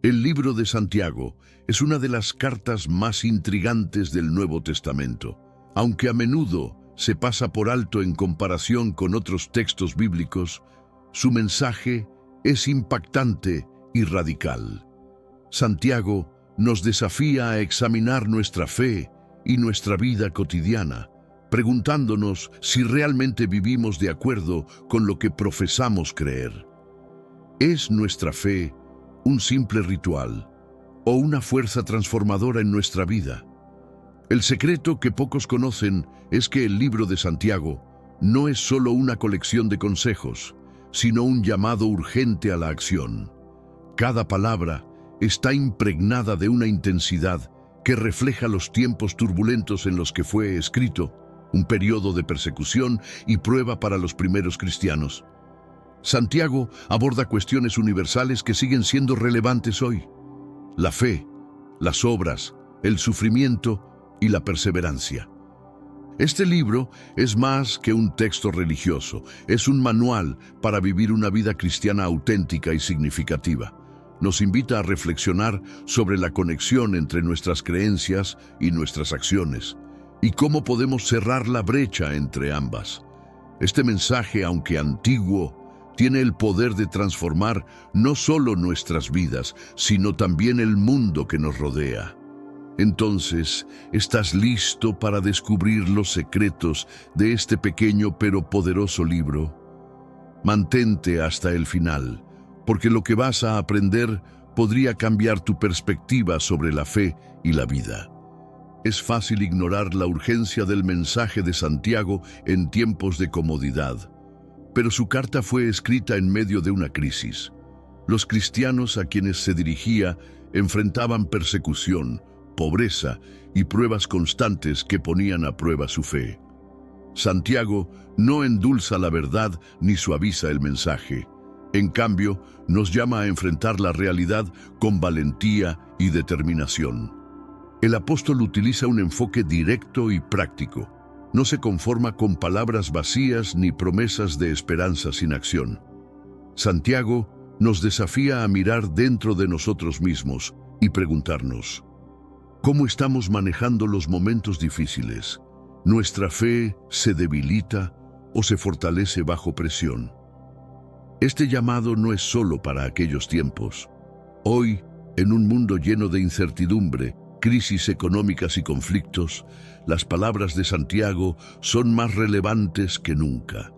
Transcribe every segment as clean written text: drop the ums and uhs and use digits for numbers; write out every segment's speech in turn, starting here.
El libro de Santiago es una de las cartas más intrigantes del Nuevo Testamento. Aunque a menudo se pasa por alto en comparación con otros textos bíblicos, su mensaje es impactante y radical. Santiago nos desafía a examinar nuestra fe y nuestra vida cotidiana, preguntándonos si realmente vivimos de acuerdo con lo que profesamos creer. ¿Es nuestra fe un simple ritual o una fuerza transformadora en nuestra vida? El secreto que pocos conocen es que el libro de Santiago no es solo una colección de consejos, sino un llamado urgente a la acción. Cada palabra está impregnada de una intensidad que refleja los tiempos turbulentos en los que fue escrito, un periodo de persecución y prueba para los primeros cristianos. Santiago aborda cuestiones universales que siguen siendo relevantes hoy: la fe, las obras, el sufrimiento y la perseverancia. Este libro es más que un texto religioso, es un manual para vivir una vida cristiana auténtica y significativa. Nos invita a reflexionar sobre la conexión entre nuestras creencias y nuestras acciones, y cómo podemos cerrar la brecha entre ambas. Este mensaje, aunque antiguo, tiene el poder de transformar no solo nuestras vidas, sino también el mundo que nos rodea. Entonces, ¿estás listo para descubrir los secretos de este pequeño pero poderoso libro? Mantente hasta el final, porque lo que vas a aprender podría cambiar tu perspectiva sobre la fe y la vida. Es fácil ignorar la urgencia del mensaje de Santiago en tiempos de comodidad, pero su carta fue escrita en medio de una crisis. Los cristianos a quienes se dirigía enfrentaban persecución, pobreza y pruebas constantes que ponían a prueba su fe. Santiago no endulza la verdad ni suaviza el mensaje. En cambio, nos llama a enfrentar la realidad con valentía y determinación. El apóstol utiliza un enfoque directo y práctico. No se conforma con palabras vacías ni promesas de esperanza sin acción. Santiago nos desafía a mirar dentro de nosotros mismos y preguntarnos: ¿cómo estamos manejando los momentos difíciles? ¿Nuestra fe se debilita o se fortalece bajo presión? Este llamado no es solo para aquellos tiempos. Hoy, en un mundo lleno de incertidumbre, crisis económicas y conflictos, las palabras de Santiago son más relevantes que nunca.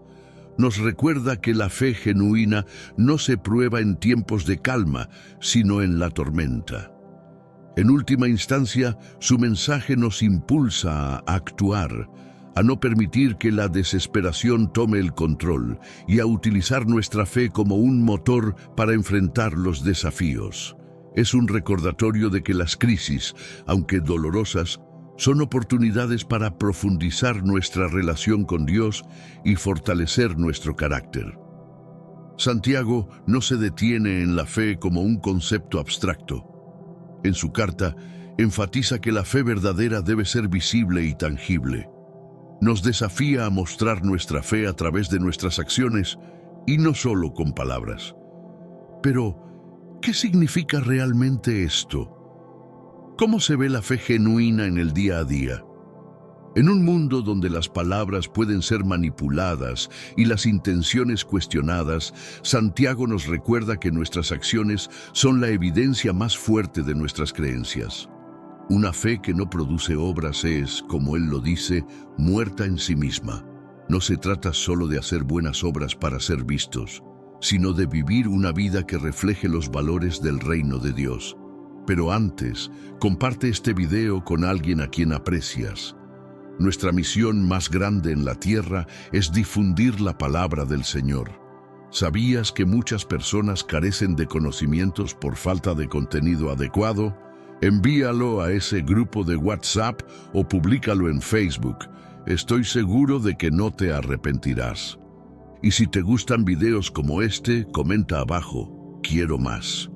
Nos recuerda que la fe genuina no se prueba en tiempos de calma, sino en la tormenta. En última instancia, su mensaje nos impulsa a actuar, a no permitir que la desesperación tome el control y a utilizar nuestra fe como un motor para enfrentar los desafíos. Es un recordatorio de que las crisis, aunque dolorosas, son oportunidades para profundizar nuestra relación con Dios y fortalecer nuestro carácter. Santiago no se detiene en la fe como un concepto abstracto. En su carta, enfatiza que la fe verdadera debe ser visible y tangible. Nos desafía a mostrar nuestra fe a través de nuestras acciones y no solo con palabras. Pero, ¿qué significa realmente esto? ¿Cómo se ve la fe genuina en el día a día? En un mundo donde las palabras pueden ser manipuladas y las intenciones cuestionadas, Santiago nos recuerda que nuestras acciones son la evidencia más fuerte de nuestras creencias. Una fe que no produce obras es, como él lo dice, muerta en sí misma. No se trata solo de hacer buenas obras para ser vistos, sino de vivir una vida que refleje los valores del reino de Dios. Pero antes, comparte este video con alguien a quien aprecias. Nuestra misión más grande en la tierra es difundir la palabra del Señor. ¿Sabías que muchas personas carecen de conocimientos por falta de contenido adecuado? Envíalo a ese grupo de WhatsApp o públicalo en Facebook. Estoy seguro de que no te arrepentirás. Y si te gustan videos como este, comenta abajo: quiero más.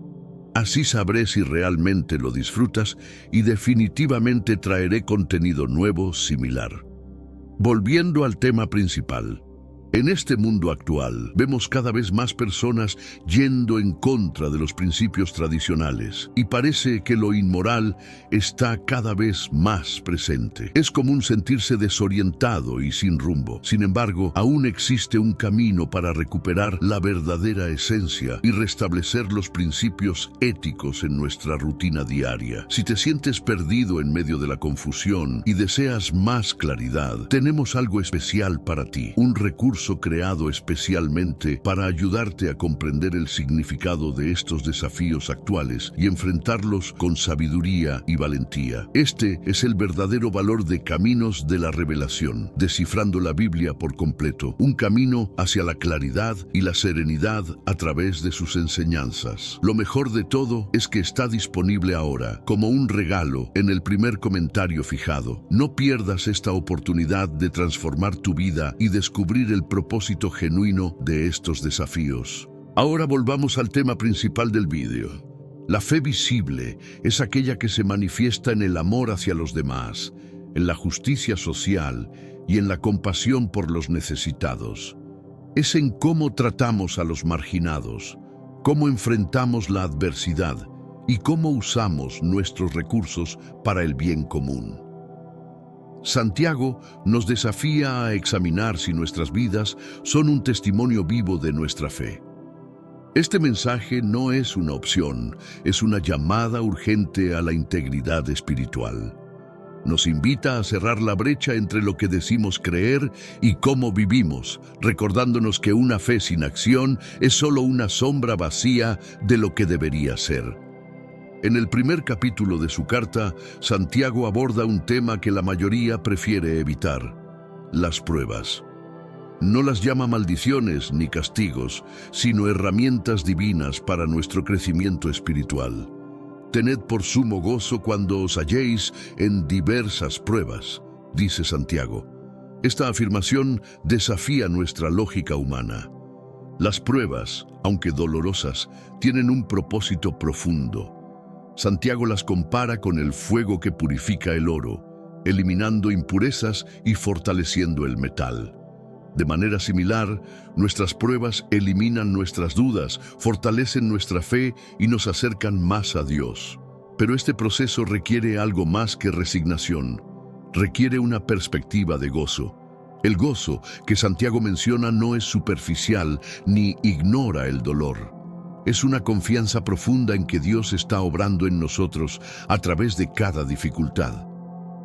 Así sabré si realmente lo disfrutas y definitivamente traeré contenido nuevo similar. Volviendo al tema principal, En este mundo actual, vemos cada vez más personas yendo en contra de los principios tradicionales y parece que lo inmoral está cada vez más presente. Es común sentirse desorientado y sin rumbo. Sin embargo, aún existe un camino para recuperar la verdadera esencia y restablecer los principios éticos en nuestra rutina diaria. Si te sientes perdido en medio de la confusión y deseas más claridad, tenemos algo especial para ti, un recurso creado especialmente para ayudarte a comprender el significado de estos desafíos actuales y enfrentarlos con sabiduría y valentía. Este es el verdadero valor de Caminos de la Revelación, descifrando la Biblia por completo, un camino hacia la claridad y la serenidad a través de sus enseñanzas. Lo mejor de todo es que está disponible ahora, como un regalo, en el primer comentario fijado. No pierdas esta oportunidad de transformar tu vida y descubrir el propósito genuino de estos desafíos. Ahora volvamos al tema principal del vídeo. La fe visible es aquella que se manifiesta en el amor hacia los demás, en la justicia social y en la compasión por los necesitados. Es en cómo tratamos a los marginados, cómo enfrentamos la adversidad y cómo usamos nuestros recursos para el bien común. Santiago nos desafía a examinar si nuestras vidas son un testimonio vivo de nuestra fe. Este mensaje no es una opción, es una llamada urgente a la integridad espiritual. Nos invita a cerrar la brecha entre lo que decimos creer y cómo vivimos, recordándonos que una fe sin acción es solo una sombra vacía de lo que debería ser. En el primer capítulo de su carta, Santiago aborda un tema que la mayoría prefiere evitar: las pruebas. No las llama maldiciones ni castigos, sino herramientas divinas para nuestro crecimiento espiritual. Tened por sumo gozo cuando os halléis en diversas pruebas, dice Santiago. Esta afirmación desafía nuestra lógica humana. Las pruebas, aunque dolorosas, tienen un propósito profundo. Santiago las compara con el fuego que purifica el oro, eliminando impurezas y fortaleciendo el metal. De manera similar, nuestras pruebas eliminan nuestras dudas, fortalecen nuestra fe y nos acercan más a Dios. Pero este proceso requiere algo más que resignación. Requiere una perspectiva de gozo. El gozo que Santiago menciona no es superficial ni ignora el dolor. Es una confianza profunda en que Dios está obrando en nosotros a través de cada dificultad.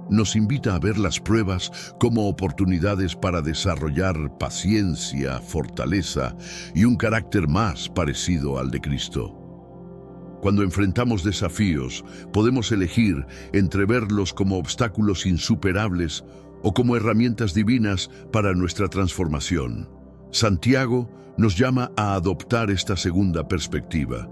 Nos invita a ver las pruebas como oportunidades para desarrollar paciencia, fortaleza y un carácter más parecido al de Cristo. Cuando enfrentamos desafíos, podemos elegir entre verlos como obstáculos insuperables o como herramientas divinas para nuestra transformación. Santiago nos llama a adoptar esta segunda perspectiva,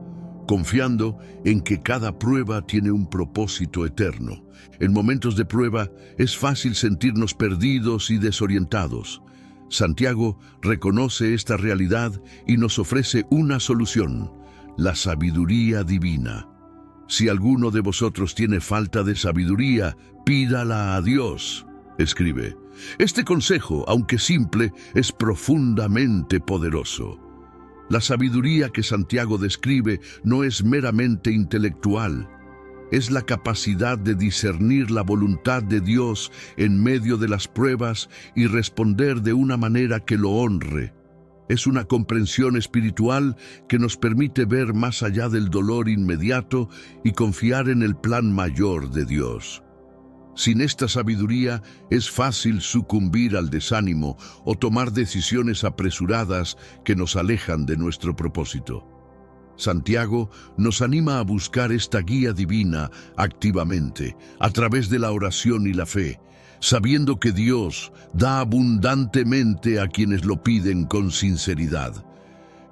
confiando en que cada prueba tiene un propósito eterno. En momentos de prueba es fácil sentirnos perdidos y desorientados. Santiago reconoce esta realidad y nos ofrece una solución: la sabiduría divina. Si alguno de vosotros tiene falta de sabiduría, pídala a Dios, escribe. Este consejo, aunque simple, es profundamente poderoso. La sabiduría que Santiago describe no es meramente intelectual. Es la capacidad de discernir la voluntad de Dios en medio de las pruebas y responder de una manera que lo honre. Es una comprensión espiritual que nos permite ver más allá del dolor inmediato y confiar en el plan mayor de Dios. Sin esta sabiduría es fácil sucumbir al desánimo o tomar decisiones apresuradas que nos alejan de nuestro propósito. Santiago nos anima a buscar esta guía divina activamente, a través de la oración y la fe, sabiendo que Dios da abundantemente a quienes lo piden con sinceridad.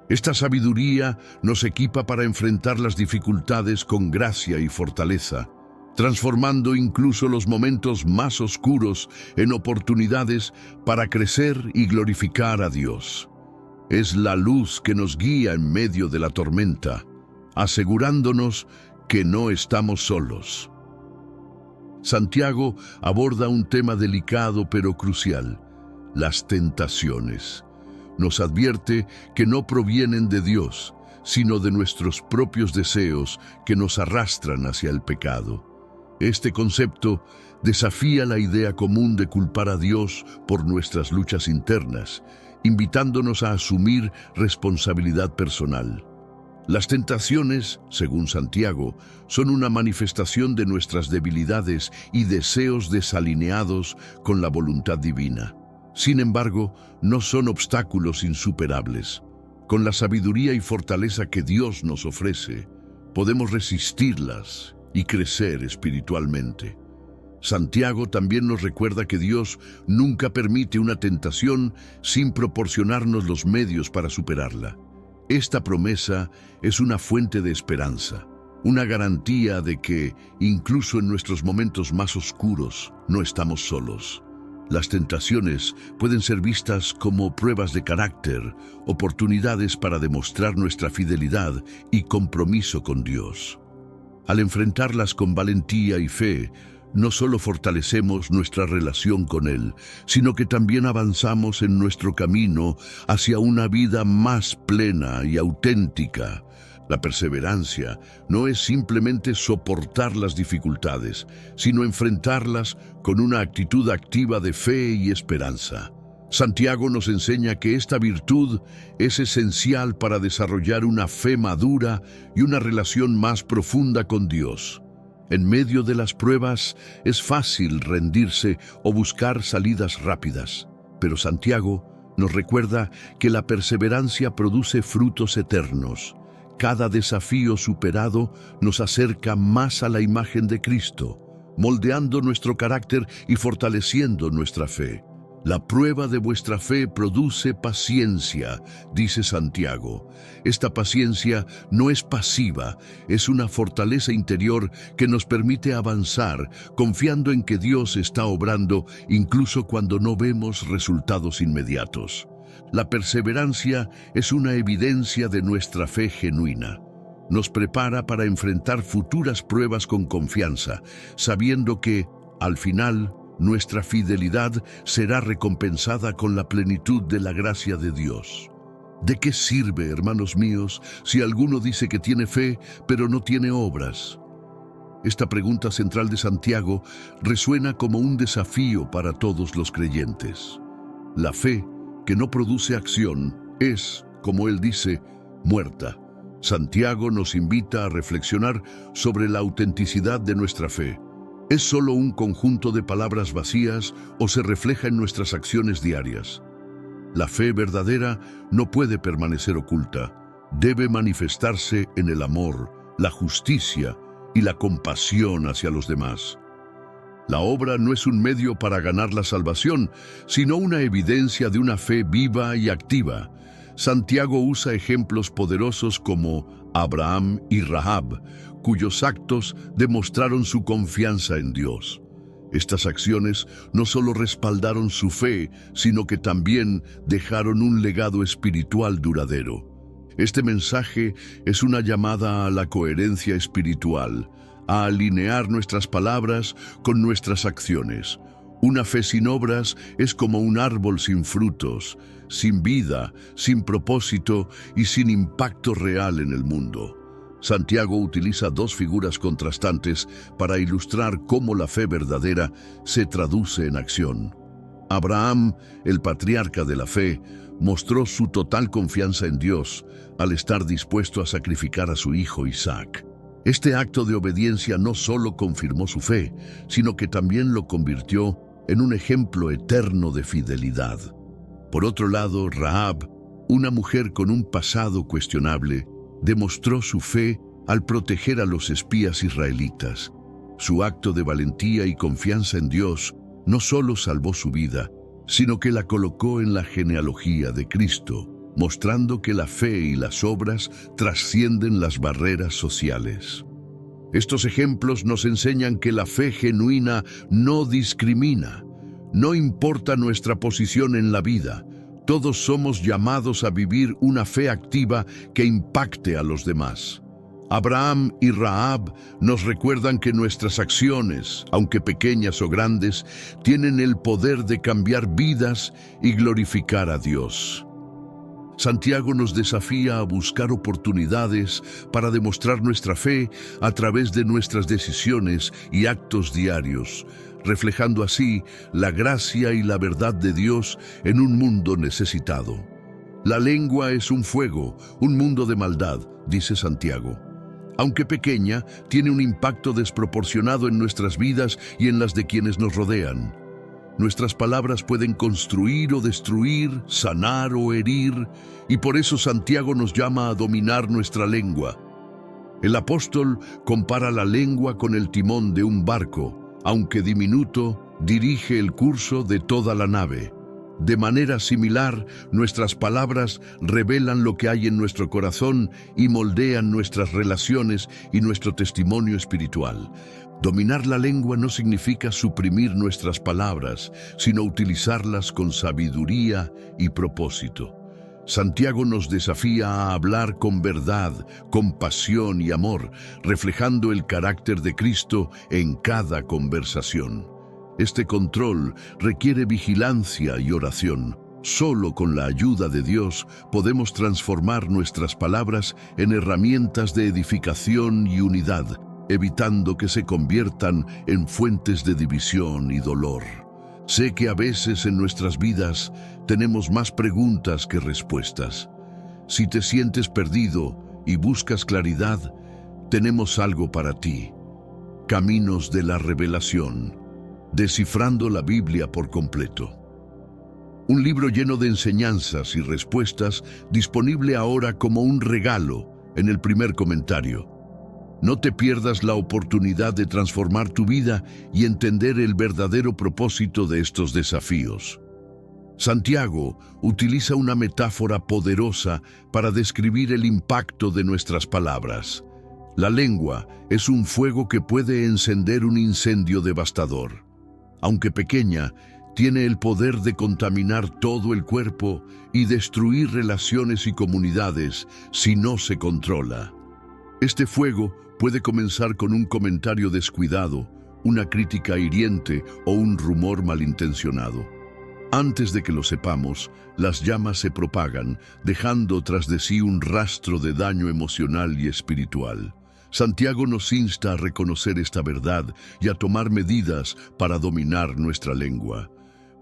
Esta sabiduría nos equipa para enfrentar las dificultades con gracia y fortaleza, transformando incluso los momentos más oscuros en oportunidades para crecer y glorificar a Dios. Es la luz que nos guía en medio de la tormenta, asegurándonos que no estamos solos. Santiago aborda un tema delicado pero crucial: las tentaciones. Nos advierte que no provienen de Dios, sino de nuestros propios deseos que nos arrastran hacia el pecado. Este concepto desafía la idea común de culpar a Dios por nuestras luchas internas, invitándonos a asumir responsabilidad personal. Las tentaciones, según Santiago, son una manifestación de nuestras debilidades y deseos desalineados con la voluntad divina. Sin embargo, no son obstáculos insuperables. Con la sabiduría y fortaleza que Dios nos ofrece, podemos resistirlas y crecer espiritualmente. Santiago también nos recuerda que Dios nunca permite una tentación sin proporcionarnos los medios para superarla. Esta promesa es una fuente de esperanza, una garantía de que, incluso en nuestros momentos más oscuros, no estamos solos. Las tentaciones pueden ser vistas como pruebas de carácter, oportunidades para demostrar nuestra fidelidad y compromiso con Dios. Al enfrentarlas con valentía y fe, no solo fortalecemos nuestra relación con Él, sino que también avanzamos en nuestro camino hacia una vida más plena y auténtica. La perseverancia no es simplemente soportar las dificultades, sino enfrentarlas con una actitud activa de fe y esperanza. Santiago nos enseña que esta virtud es esencial para desarrollar una fe madura y una relación más profunda con Dios. En medio de las pruebas es fácil rendirse o buscar salidas rápidas, pero Santiago nos recuerda que la perseverancia produce frutos eternos. Cada desafío superado nos acerca más a la imagen de Cristo, moldeando nuestro carácter y fortaleciendo nuestra fe. La prueba de vuestra fe produce paciencia, dice Santiago. Esta paciencia no es pasiva, es una fortaleza interior que nos permite avanzar, confiando en que Dios está obrando incluso cuando no vemos resultados inmediatos. La perseverancia es una evidencia de nuestra fe genuina. Nos prepara para enfrentar futuras pruebas con confianza, sabiendo que, al final, nuestra fidelidad será recompensada con la plenitud de la gracia de Dios. ¿De qué sirve, hermanos míos, si alguno dice que tiene fe, pero no tiene obras? Esta pregunta central de Santiago resuena como un desafío para todos los creyentes. La fe que no produce acción es, como él dice, muerta. Santiago nos invita a reflexionar sobre la autenticidad de nuestra fe. ¿Es solo un conjunto de palabras vacías o se refleja en nuestras acciones diarias? La fe verdadera no puede permanecer oculta. Debe manifestarse en el amor, la justicia y la compasión hacia los demás. La obra no es un medio para ganar la salvación, sino una evidencia de una fe viva y activa. Santiago usa ejemplos poderosos como Abraham y Rahab, cuyos actos demostraron su confianza en Dios. Estas acciones no solo respaldaron su fe, sino que también dejaron un legado espiritual duradero. Este mensaje es una llamada a la coherencia espiritual, a alinear nuestras palabras con nuestras acciones. Una fe sin obras es como un árbol sin frutos, sin vida, sin propósito y sin impacto real en el mundo. Santiago utiliza dos figuras contrastantes para ilustrar cómo la fe verdadera se traduce en acción. Abraham, el patriarca de la fe, mostró su total confianza en Dios al estar dispuesto a sacrificar a su hijo Isaac. Este acto de obediencia no solo confirmó su fe, sino que también lo convirtió en un ejemplo eterno de fidelidad. Por otro lado, Rahab, una mujer con un pasado cuestionable, demostró su fe al proteger a los espías israelitas. Su acto de valentía y confianza en Dios no solo salvó su vida, sino que la colocó en la genealogía de Cristo, mostrando que la fe y las obras trascienden las barreras sociales. Estos ejemplos nos enseñan que la fe genuina no discrimina. No importa nuestra posición en la vida, todos somos llamados a vivir una fe activa que impacte a los demás. Abraham y Rahab nos recuerdan que nuestras acciones, aunque pequeñas o grandes, tienen el poder de cambiar vidas y glorificar a Dios. Santiago nos desafía a buscar oportunidades para demostrar nuestra fe a través de nuestras decisiones y actos diarios, reflejando así la gracia y la verdad de Dios en un mundo necesitado. La lengua es un fuego, un mundo de maldad, dice Santiago. Aunque pequeña, tiene un impacto desproporcionado en nuestras vidas y en las de quienes nos rodean. Nuestras palabras pueden construir o destruir, sanar o herir, y por eso Santiago nos llama a dominar nuestra lengua. El apóstol compara la lengua con el timón de un barco, aunque diminuto, dirige el curso de toda la nave. De manera similar, nuestras palabras revelan lo que hay en nuestro corazón y moldean nuestras relaciones y nuestro testimonio espiritual. Dominar la lengua no significa suprimir nuestras palabras, sino utilizarlas con sabiduría y propósito. Santiago nos desafía a hablar con verdad, compasión y amor, reflejando el carácter de Cristo en cada conversación. Este control requiere vigilancia y oración. Solo con la ayuda de Dios podemos transformar nuestras palabras en herramientas de edificación y unidad, evitando que se conviertan en fuentes de división y dolor. Sé que a veces en nuestras vidas tenemos más preguntas que respuestas. Si te sientes perdido y buscas claridad, tenemos algo para ti. Caminos de la Revelación. Descifrando la Biblia por completo. Un libro lleno de enseñanzas y respuestas, disponible ahora como un regalo en el primer comentario. No te pierdas la oportunidad de transformar tu vida y entender el verdadero propósito de estos desafíos. Santiago utiliza una metáfora poderosa para describir el impacto de nuestras palabras. La lengua es un fuego que puede encender un incendio devastador. Aunque pequeña, tiene el poder de contaminar todo el cuerpo y destruir relaciones y comunidades si no se controla. Este fuego puede comenzar con un comentario descuidado, una crítica hiriente o un rumor malintencionado. Antes de que lo sepamos, las llamas se propagan, dejando tras de sí un rastro de daño emocional y espiritual. Santiago nos insta a reconocer esta verdad y a tomar medidas para dominar nuestra lengua.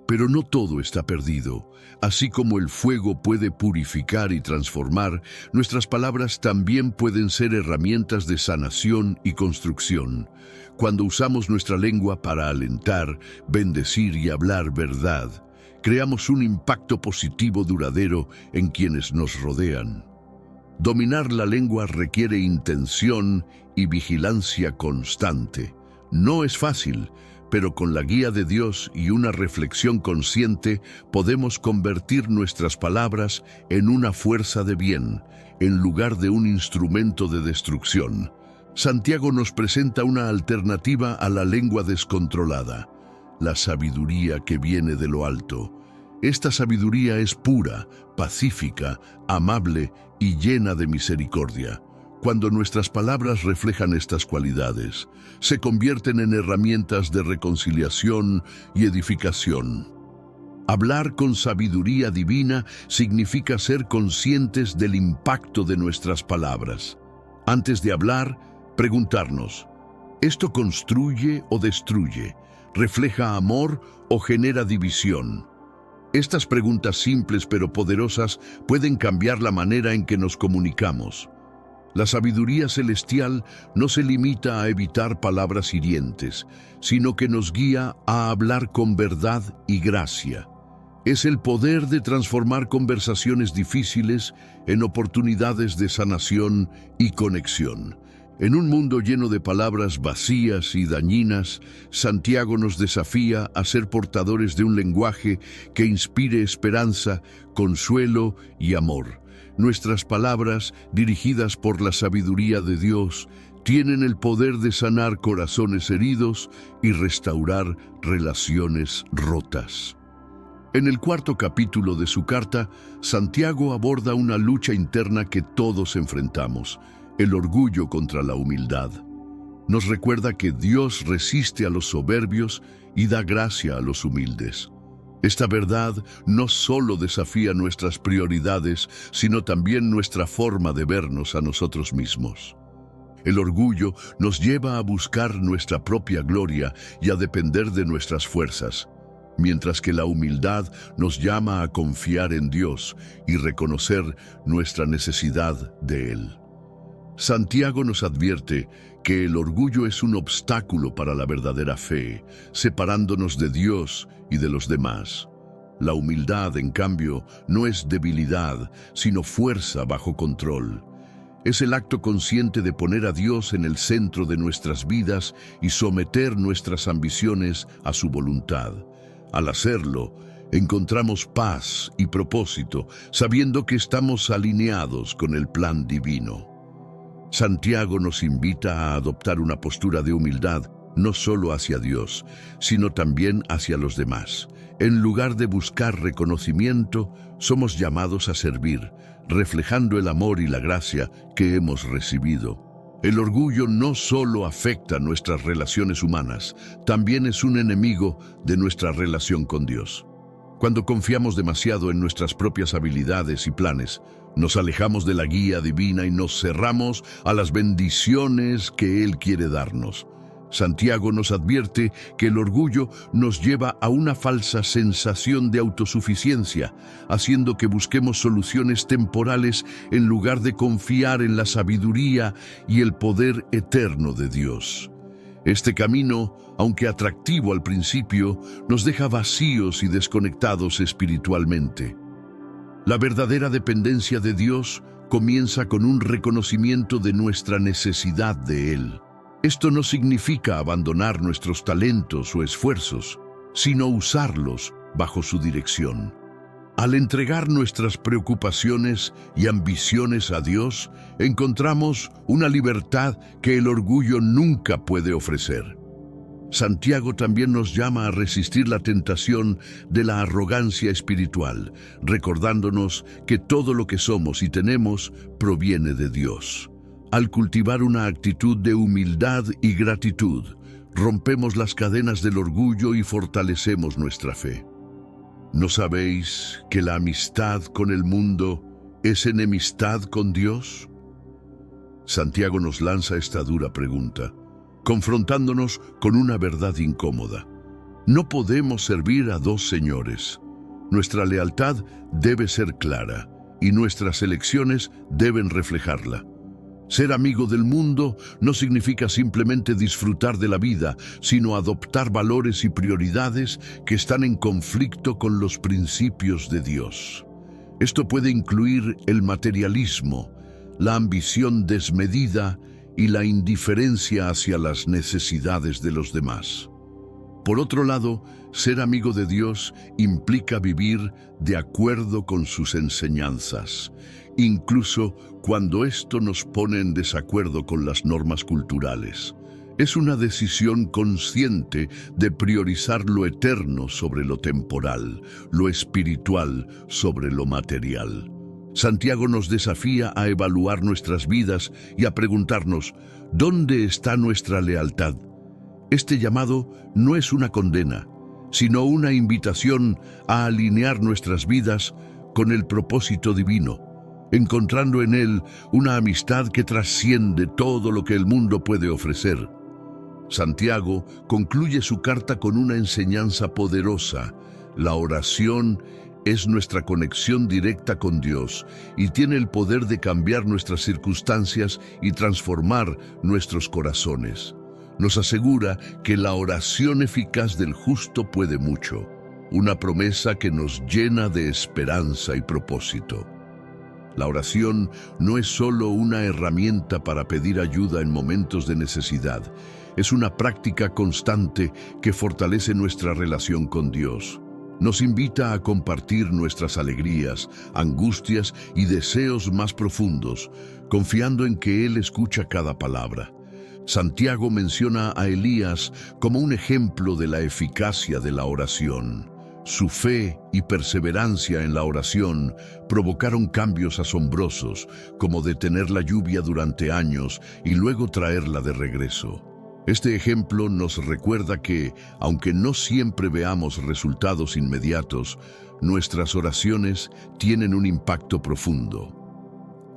Pero no todo está perdido. Así como el fuego puede purificar y transformar, nuestras palabras también pueden ser herramientas de sanación y construcción. Cuando usamos nuestra lengua para alentar, bendecir y hablar verdad, creamos un impacto positivo duradero en quienes nos rodean. Dominar la lengua requiere intención y vigilancia constante. No es fácil, pero con la guía de Dios y una reflexión consciente podemos convertir nuestras palabras en una fuerza de bien, en lugar de un instrumento de destrucción. Santiago nos presenta una alternativa a la lengua descontrolada, la sabiduría que viene de lo alto. Esta sabiduría es pura, pacífica, amable y llena de misericordia. Cuando nuestras palabras reflejan estas cualidades, se convierten en herramientas de reconciliación y edificación. Hablar con sabiduría divina significa ser conscientes del impacto de nuestras palabras. Antes de hablar, preguntarnos, ¿esto construye o destruye? ¿Refleja amor o genera división? Estas preguntas simples pero poderosas pueden cambiar la manera en que nos comunicamos. La sabiduría celestial no se limita a evitar palabras hirientes, sino que nos guía a hablar con verdad y gracia. Es el poder de transformar conversaciones difíciles en oportunidades de sanación y conexión. En un mundo lleno de palabras vacías y dañinas, Santiago nos desafía a ser portadores de un lenguaje que inspire esperanza, consuelo y amor. Nuestras palabras, dirigidas por la sabiduría de Dios, tienen el poder de sanar corazones heridos y restaurar relaciones rotas. En el cuarto capítulo de su carta, Santiago aborda una lucha interna que todos enfrentamos: el orgullo contra la humildad. Nos recuerda que Dios resiste a los soberbios y da gracia a los humildes. Esta verdad no solo desafía nuestras prioridades, sino también nuestra forma de vernos a nosotros mismos. El orgullo nos lleva a buscar nuestra propia gloria y a depender de nuestras fuerzas, mientras que la humildad nos llama a confiar en Dios y reconocer nuestra necesidad de Él. Santiago nos advierte que el orgullo es un obstáculo para la verdadera fe, separándonos de Dios y de los demás. La humildad, en cambio, no es debilidad, sino fuerza bajo control. Es el acto consciente de poner a Dios en el centro de nuestras vidas y someter nuestras ambiciones a su voluntad. Al hacerlo, encontramos paz y propósito, sabiendo que estamos alineados con el plan divino. Santiago nos invita a adoptar una postura de humildad, no solo hacia Dios, sino también hacia los demás. En lugar de buscar reconocimiento, somos llamados a servir, reflejando el amor y la gracia que hemos recibido. El orgullo no solo afecta nuestras relaciones humanas, también es un enemigo de nuestra relación con Dios. Cuando confiamos demasiado en nuestras propias habilidades y planes, nos alejamos de la guía divina y nos cerramos a las bendiciones que Él quiere darnos. Santiago nos advierte que el orgullo nos lleva a una falsa sensación de autosuficiencia, haciendo que busquemos soluciones temporales en lugar de confiar en la sabiduría y el poder eterno de Dios. Este camino, aunque atractivo al principio, nos deja vacíos y desconectados espiritualmente. La verdadera dependencia de Dios comienza con un reconocimiento de nuestra necesidad de Él. Esto no significa abandonar nuestros talentos o esfuerzos, sino usarlos bajo su dirección. Al entregar nuestras preocupaciones y ambiciones a Dios, encontramos una libertad que el orgullo nunca puede ofrecer. Santiago también nos llama a resistir la tentación de la arrogancia espiritual, recordándonos que todo lo que somos y tenemos proviene de Dios. Al cultivar una actitud de humildad y gratitud, rompemos las cadenas del orgullo y fortalecemos nuestra fe. ¿No sabéis que la amistad con el mundo es enemistad con Dios? Santiago nos lanza esta dura pregunta, confrontándonos con una verdad incómoda. No podemos servir a dos señores. Nuestra lealtad debe ser clara y nuestras elecciones deben reflejarla. Ser amigo del mundo no significa simplemente disfrutar de la vida, sino adoptar valores y prioridades que están en conflicto con los principios de Dios. Esto puede incluir el materialismo, la ambición desmedida y la indiferencia hacia las necesidades de los demás. Por otro lado, ser amigo de Dios implica vivir de acuerdo con sus enseñanzas, incluso cuando esto nos pone en desacuerdo con las normas culturales. Es una decisión consciente de priorizar lo eterno sobre lo temporal, lo espiritual sobre lo material. Santiago nos desafía a evaluar nuestras vidas y a preguntarnos, ¿dónde está nuestra lealtad? Este llamado no es una condena, sino una invitación a alinear nuestras vidas con el propósito divino, encontrando en Él una amistad que trasciende todo lo que el mundo puede ofrecer. Santiago concluye su carta con una enseñanza poderosa. La oración es nuestra conexión directa con Dios y tiene el poder de cambiar nuestras circunstancias y transformar nuestros corazones. Nos asegura que la oración eficaz del justo puede mucho, una promesa que nos llena de esperanza y propósito. La oración no es solo una herramienta para pedir ayuda en momentos de necesidad, es una práctica constante que fortalece nuestra relación con Dios. Nos invita a compartir nuestras alegrías, angustias y deseos más profundos, confiando en que Él escucha cada palabra. Santiago menciona a Elías como un ejemplo de la eficacia de la oración. Su fe y perseverancia en la oración provocaron cambios asombrosos, como detener la lluvia durante años y luego traerla de regreso. Este ejemplo nos recuerda que, aunque no siempre veamos resultados inmediatos, nuestras oraciones tienen un impacto profundo.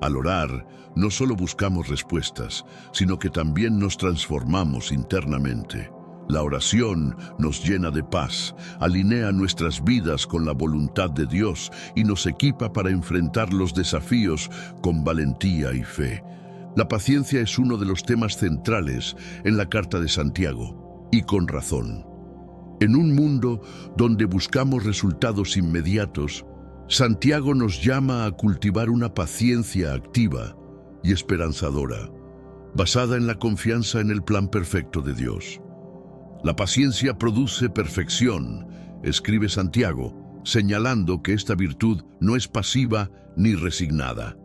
Al orar, no solo buscamos respuestas, sino que también nos transformamos internamente. La oración nos llena de paz, alinea nuestras vidas con la voluntad de Dios y nos equipa para enfrentar los desafíos con valentía y fe. La paciencia es uno de los temas centrales en la carta de Santiago, y con razón. En un mundo donde buscamos resultados inmediatos, Santiago nos llama a cultivar una paciencia activa y esperanzadora, basada en la confianza en el plan perfecto de Dios. La paciencia produce perfección, escribe Santiago, señalando que esta virtud no es pasiva ni resignada.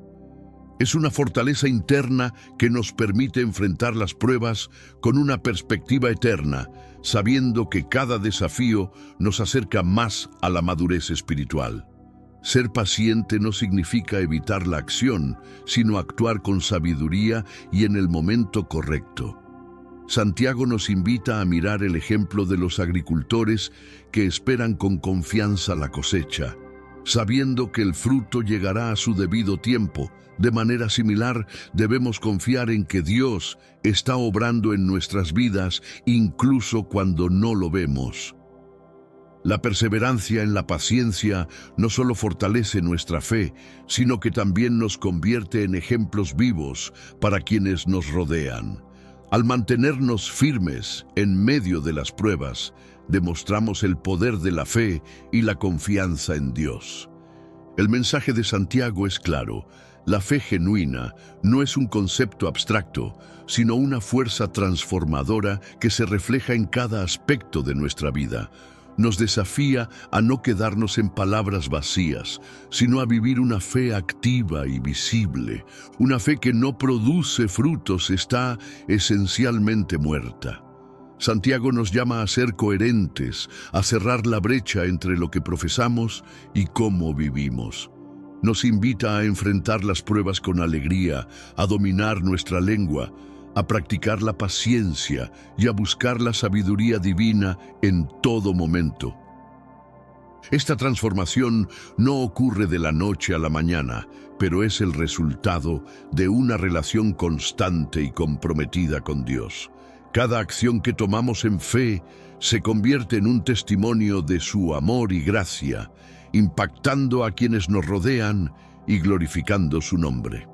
Es una fortaleza interna que nos permite enfrentar las pruebas con una perspectiva eterna, sabiendo que cada desafío nos acerca más a la madurez espiritual. Ser paciente no significa evitar la acción, sino actuar con sabiduría y en el momento correcto. Santiago nos invita a mirar el ejemplo de los agricultores que esperan con confianza la cosecha, sabiendo que el fruto llegará a su debido tiempo. De manera similar, debemos confiar en que Dios está obrando en nuestras vidas, incluso cuando no lo vemos. La perseverancia en la paciencia no solo fortalece nuestra fe, sino que también nos convierte en ejemplos vivos para quienes nos rodean. Al mantenernos firmes en medio de las pruebas, demostramos el poder de la fe y la confianza en Dios. El mensaje de Santiago es claro. La fe genuina no es un concepto abstracto, sino una fuerza transformadora que se refleja en cada aspecto de nuestra vida. Nos desafía a no quedarnos en palabras vacías, sino a vivir una fe activa y visible. Una fe que no produce frutos, está esencialmente muerta. Santiago nos llama a ser coherentes, a cerrar la brecha entre lo que profesamos y cómo vivimos. Nos invita a enfrentar las pruebas con alegría, a dominar nuestra lengua, a practicar la paciencia y a buscar la sabiduría divina en todo momento. Esta transformación no ocurre de la noche a la mañana, pero es el resultado de una relación constante y comprometida con Dios. Cada acción que tomamos en fe se convierte en un testimonio de su amor y gracia, impactando a quienes nos rodean y glorificando su nombre.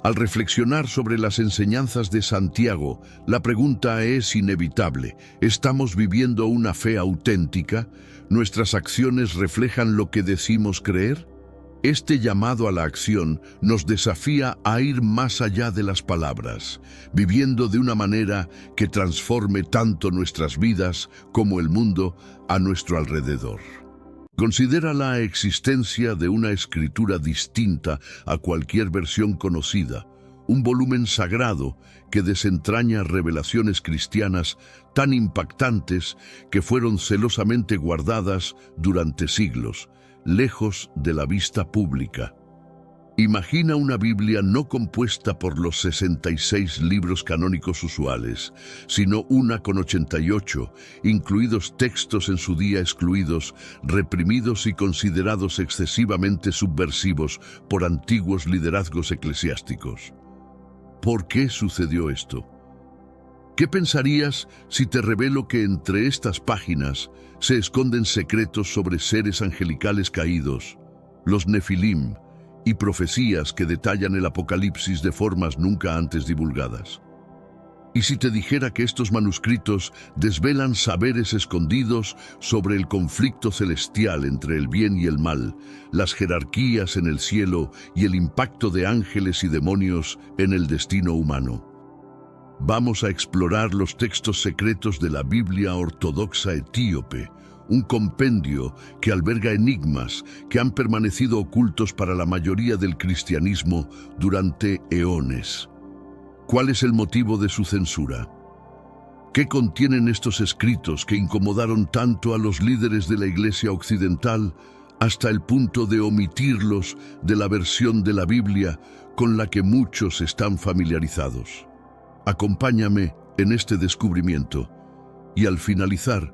Al reflexionar sobre las enseñanzas de Santiago, la pregunta es inevitable. ¿Estamos viviendo una fe auténtica? ¿Nuestras acciones reflejan lo que decimos creer? Este llamado a la acción nos desafía a ir más allá de las palabras, viviendo de una manera que transforme tanto nuestras vidas como el mundo a nuestro alrededor. Considera la existencia de una escritura distinta a cualquier versión conocida, un volumen sagrado que desentraña revelaciones cristianas tan impactantes que fueron celosamente guardadas durante siglos, lejos de la vista pública. Imagina una Biblia no compuesta por los 66 libros canónicos usuales, sino una con 88, incluidos textos en su día excluidos, reprimidos y considerados excesivamente subversivos por antiguos liderazgos eclesiásticos. ¿Por qué sucedió esto? ¿Qué pensarías si te revelo que entre estas páginas se esconden secretos sobre seres angelicales caídos, los Nefilim, y profecías que detallan el Apocalipsis de formas nunca antes divulgadas? ¿Y si te dijera que estos manuscritos desvelan saberes escondidos sobre el conflicto celestial entre el bien y el mal, las jerarquías en el cielo y el impacto de ángeles y demonios en el destino humano? Vamos a explorar los textos secretos de la Biblia ortodoxa etíope, un compendio que alberga enigmas que han permanecido ocultos para la mayoría del cristianismo durante eones. ¿Cuál es el motivo de su censura? ¿Qué contienen estos escritos que incomodaron tanto a los líderes de la Iglesia occidental hasta el punto de omitirlos de la versión de la Biblia con la que muchos están familiarizados? Acompáñame en este descubrimiento y al finalizar,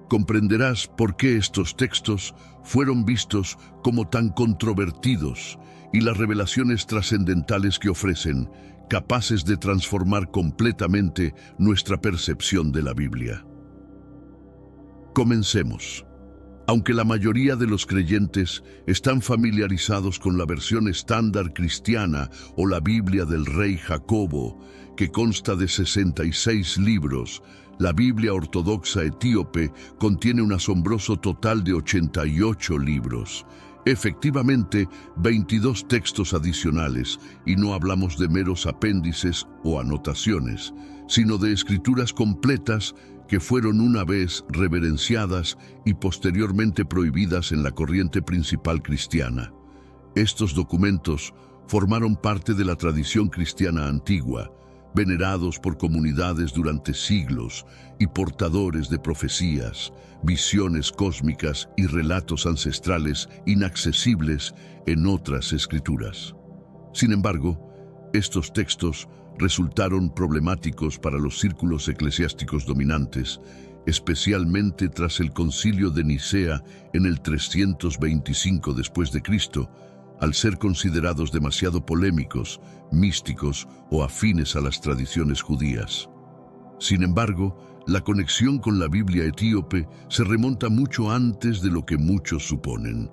comprenderás por qué estos textos fueron vistos como tan controvertidos y las revelaciones trascendentales que ofrecen, capaces de transformar completamente nuestra percepción de la Biblia. Comencemos. Aunque la mayoría de los creyentes están familiarizados con la versión estándar cristiana o la Biblia del Rey Jacobo, que consta de 66 libros, la Biblia ortodoxa etíope contiene un asombroso total de 88 libros. Efectivamente, 22 textos adicionales, y no hablamos de meros apéndices o anotaciones, sino de escrituras completas que fueron una vez reverenciadas y posteriormente prohibidas en la corriente principal cristiana. Estos documentos formaron parte de la tradición cristiana antigua, venerados por comunidades durante siglos y portadores de profecías, visiones cósmicas y relatos ancestrales inaccesibles en otras escrituras. Sin embargo, estos textos resultaron problemáticos para los círculos eclesiásticos dominantes, especialmente tras el Concilio de Nicea en el 325 después de Cristo, al ser considerados demasiado polémicos, místicos o afines a las tradiciones judías. Sin embargo, la conexión con la Biblia etíope se remonta mucho antes de lo que muchos suponen.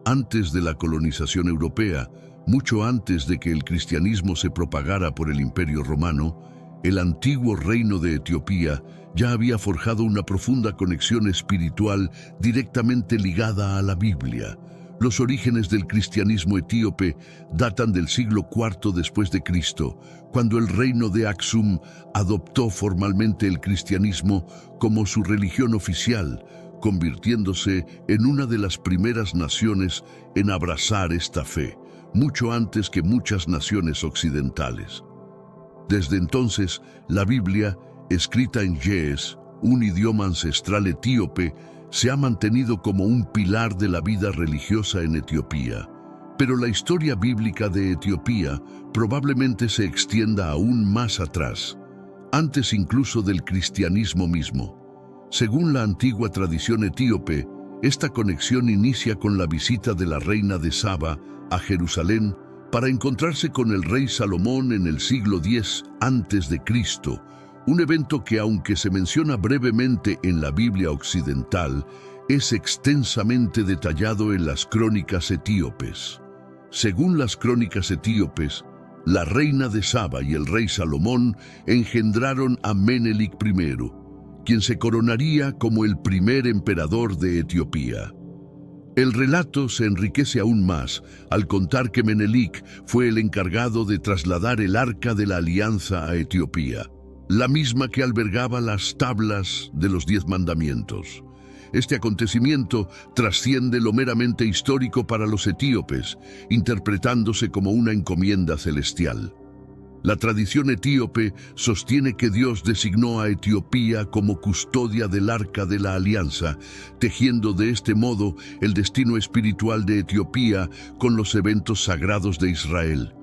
Antes de la colonización europea, mucho antes de que el cristianismo se propagara por el Imperio Romano, el antiguo reino de Etiopía ya había forjado una profunda conexión espiritual directamente ligada a la Biblia. Los orígenes del cristianismo etíope datan del siglo IV después de Cristo, cuando el reino de Aksum adoptó formalmente el cristianismo como su religión oficial, convirtiéndose en una de las primeras naciones en abrazar esta fe, mucho antes que muchas naciones occidentales. Desde entonces, la Biblia, escrita en ge'ez, un idioma ancestral etíope, se ha mantenido como un pilar de la vida religiosa en Etiopía. Pero la historia bíblica de Etiopía probablemente se extienda aún más atrás, antes incluso del cristianismo mismo. Según la antigua tradición etíope, esta conexión inicia con la visita de la reina de Saba a Jerusalén para encontrarse con el rey Salomón en el siglo X a.C., un evento que, aunque se menciona brevemente en la Biblia occidental, es extensamente detallado en las crónicas etíopes. Según las crónicas etíopes, la reina de Saba y el rey Salomón engendraron a Menelik I, quien se coronaría como el primer emperador de Etiopía. El relato se enriquece aún más al contar que Menelik fue el encargado de trasladar el Arca de la Alianza a Etiopía, la misma que albergaba las tablas de los 10 mandamientos. Este acontecimiento trasciende lo meramente histórico para los etíopes, interpretándose como una encomienda celestial. La tradición etíope sostiene que Dios designó a Etiopía como custodia del Arca de la Alianza, tejiendo de este modo el destino espiritual de Etiopía con los eventos sagrados de Israel.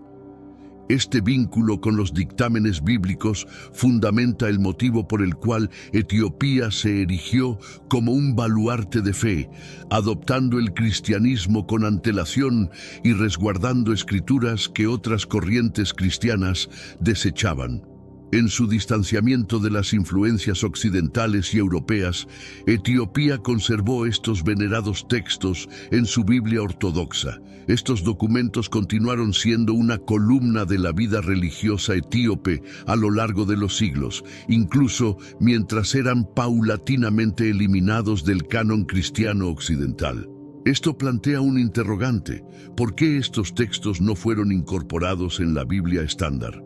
Este vínculo con los dictámenes bíblicos fundamenta el motivo por el cual Etiopía se erigió como un baluarte de fe, adoptando el cristianismo con antelación y resguardando escrituras que otras corrientes cristianas desechaban. En su distanciamiento de las influencias occidentales y europeas, Etiopía conservó estos venerados textos en su Biblia ortodoxa. Estos documentos continuaron siendo una columna de la vida religiosa etíope a lo largo de los siglos, incluso mientras eran paulatinamente eliminados del canon cristiano occidental. Esto plantea un interrogante: ¿por qué estos textos no fueron incorporados en la Biblia estándar?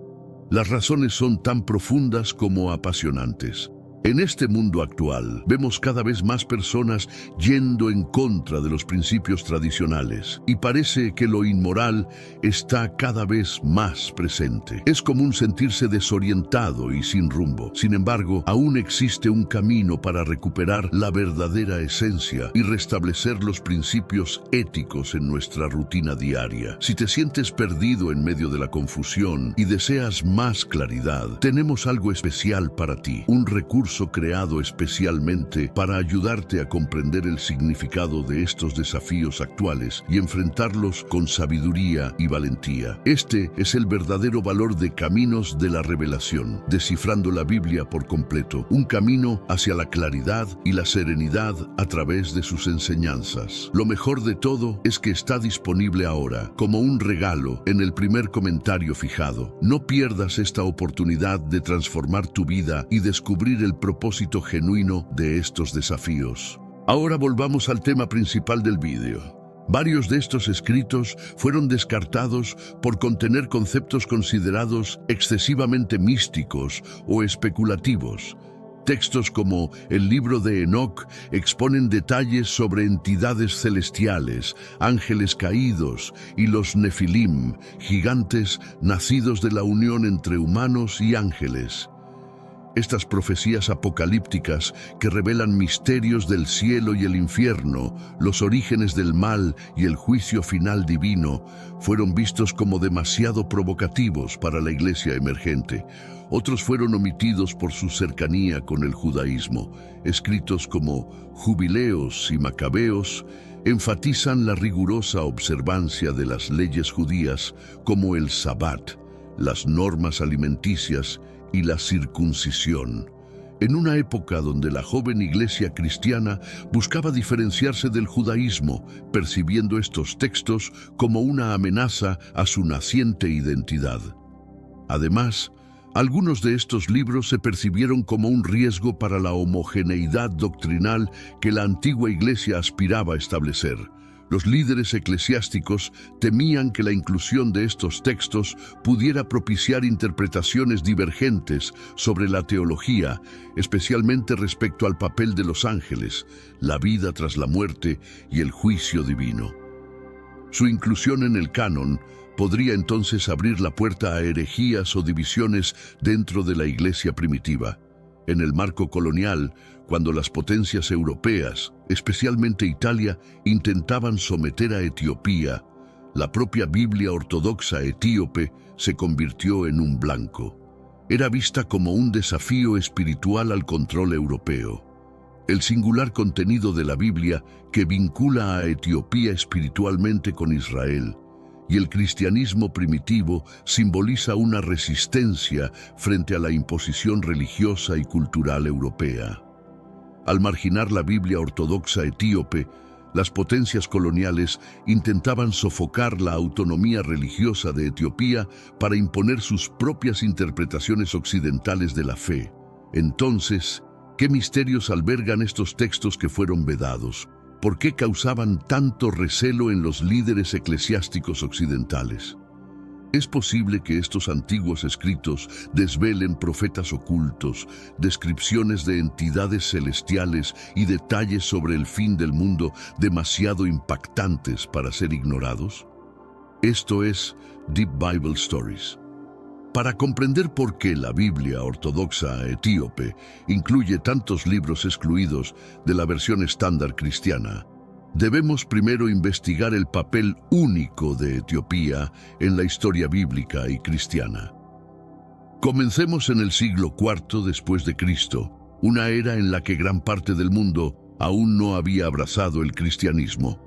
Las razones son tan profundas como apasionantes. En este mundo actual, vemos cada vez más personas yendo en contra de los principios tradicionales y parece que lo inmoral está cada vez más presente. Es común sentirse desorientado y sin rumbo. Sin embargo, aún existe un camino para recuperar la verdadera esencia y restablecer los principios éticos en nuestra rutina diaria. Si te sientes perdido en medio de la confusión y deseas más claridad, tenemos algo especial para ti, un recurso creado especialmente para ayudarte a comprender el significado de estos desafíos actuales y enfrentarlos con sabiduría y valentía. Este es el verdadero valor de Caminos de la Revelación, descifrando la Biblia por completo, un camino hacia la claridad y la serenidad a través de sus enseñanzas. Lo mejor de todo es que está disponible ahora, como un regalo, en el primer comentario fijado. No pierdas esta oportunidad de transformar tu vida y descubrir el propósito genuino de estos desafíos. Ahora volvamos al tema principal del vídeo. Varios de estos escritos fueron descartados por contener conceptos considerados excesivamente místicos o especulativos. Textos como el libro de Enoc exponen detalles sobre entidades celestiales, ángeles caídos y los Nefilim, gigantes nacidos de la unión entre humanos y ángeles. Estas profecías apocalípticas que revelan misterios del cielo y el infierno, los orígenes del mal y el juicio final divino, fueron vistos como demasiado provocativos para la iglesia emergente. Otros fueron omitidos por su cercanía con el judaísmo. Escritos como Jubileos y Macabeos enfatizan la rigurosa observancia de las leyes judías como el Sabbat, las normas alimenticias y la circuncisión. En una época donde la joven iglesia cristiana buscaba diferenciarse del judaísmo, percibiendo estos textos como una amenaza a su naciente identidad. Además, algunos de estos libros se percibieron como un riesgo para la homogeneidad doctrinal que la antigua iglesia aspiraba a establecer. Los líderes eclesiásticos temían que la inclusión de estos textos pudiera propiciar interpretaciones divergentes sobre la teología, especialmente respecto al papel de los ángeles, la vida tras la muerte y el juicio divino. Su inclusión en el canon podría entonces abrir la puerta a herejías o divisiones dentro de la iglesia primitiva. En el marco colonial, cuando las potencias europeas, especialmente Italia, intentaban someter a Etiopía, la propia Biblia ortodoxa etíope se convirtió en un blanco. Era vista como un desafío espiritual al control europeo. El singular contenido de la Biblia que vincula a Etiopía espiritualmente con Israel y el cristianismo primitivo simboliza una resistencia frente a la imposición religiosa y cultural europea. Al marginar la Biblia ortodoxa etíope, las potencias coloniales intentaban sofocar la autonomía religiosa de Etiopía para imponer sus propias interpretaciones occidentales de la fe. Entonces, ¿qué misterios albergan estos textos que fueron vedados? ¿Por qué causaban tanto recelo en los líderes eclesiásticos occidentales? Es posible que estos antiguos escritos desvelen profetas ocultos, descripciones de entidades celestiales y detalles sobre el fin del mundo demasiado impactantes para ser ignorados. Esto es Deep Bible Stories. Para comprender por qué la Biblia ortodoxa etíope incluye tantos libros excluidos de la versión estándar cristiana, debemos primero investigar el papel único de Etiopía en la historia bíblica y cristiana. Comencemos en el siglo IV después de Cristo, una era en la que gran parte del mundo aún no había abrazado el cristianismo.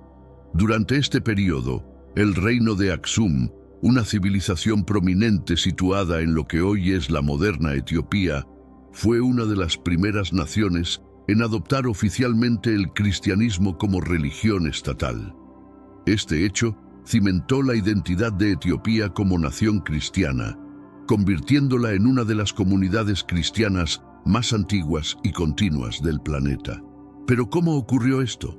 Durante este periodo, el reino de Aksum, una civilización prominente situada en lo que hoy es la moderna Etiopía, fue una de las primeras naciones en adoptar oficialmente el cristianismo como religión estatal. Este hecho cimentó la identidad de Etiopía como nación cristiana, convirtiéndola en una de las comunidades cristianas más antiguas y continuas del planeta. ¿Pero cómo ocurrió esto?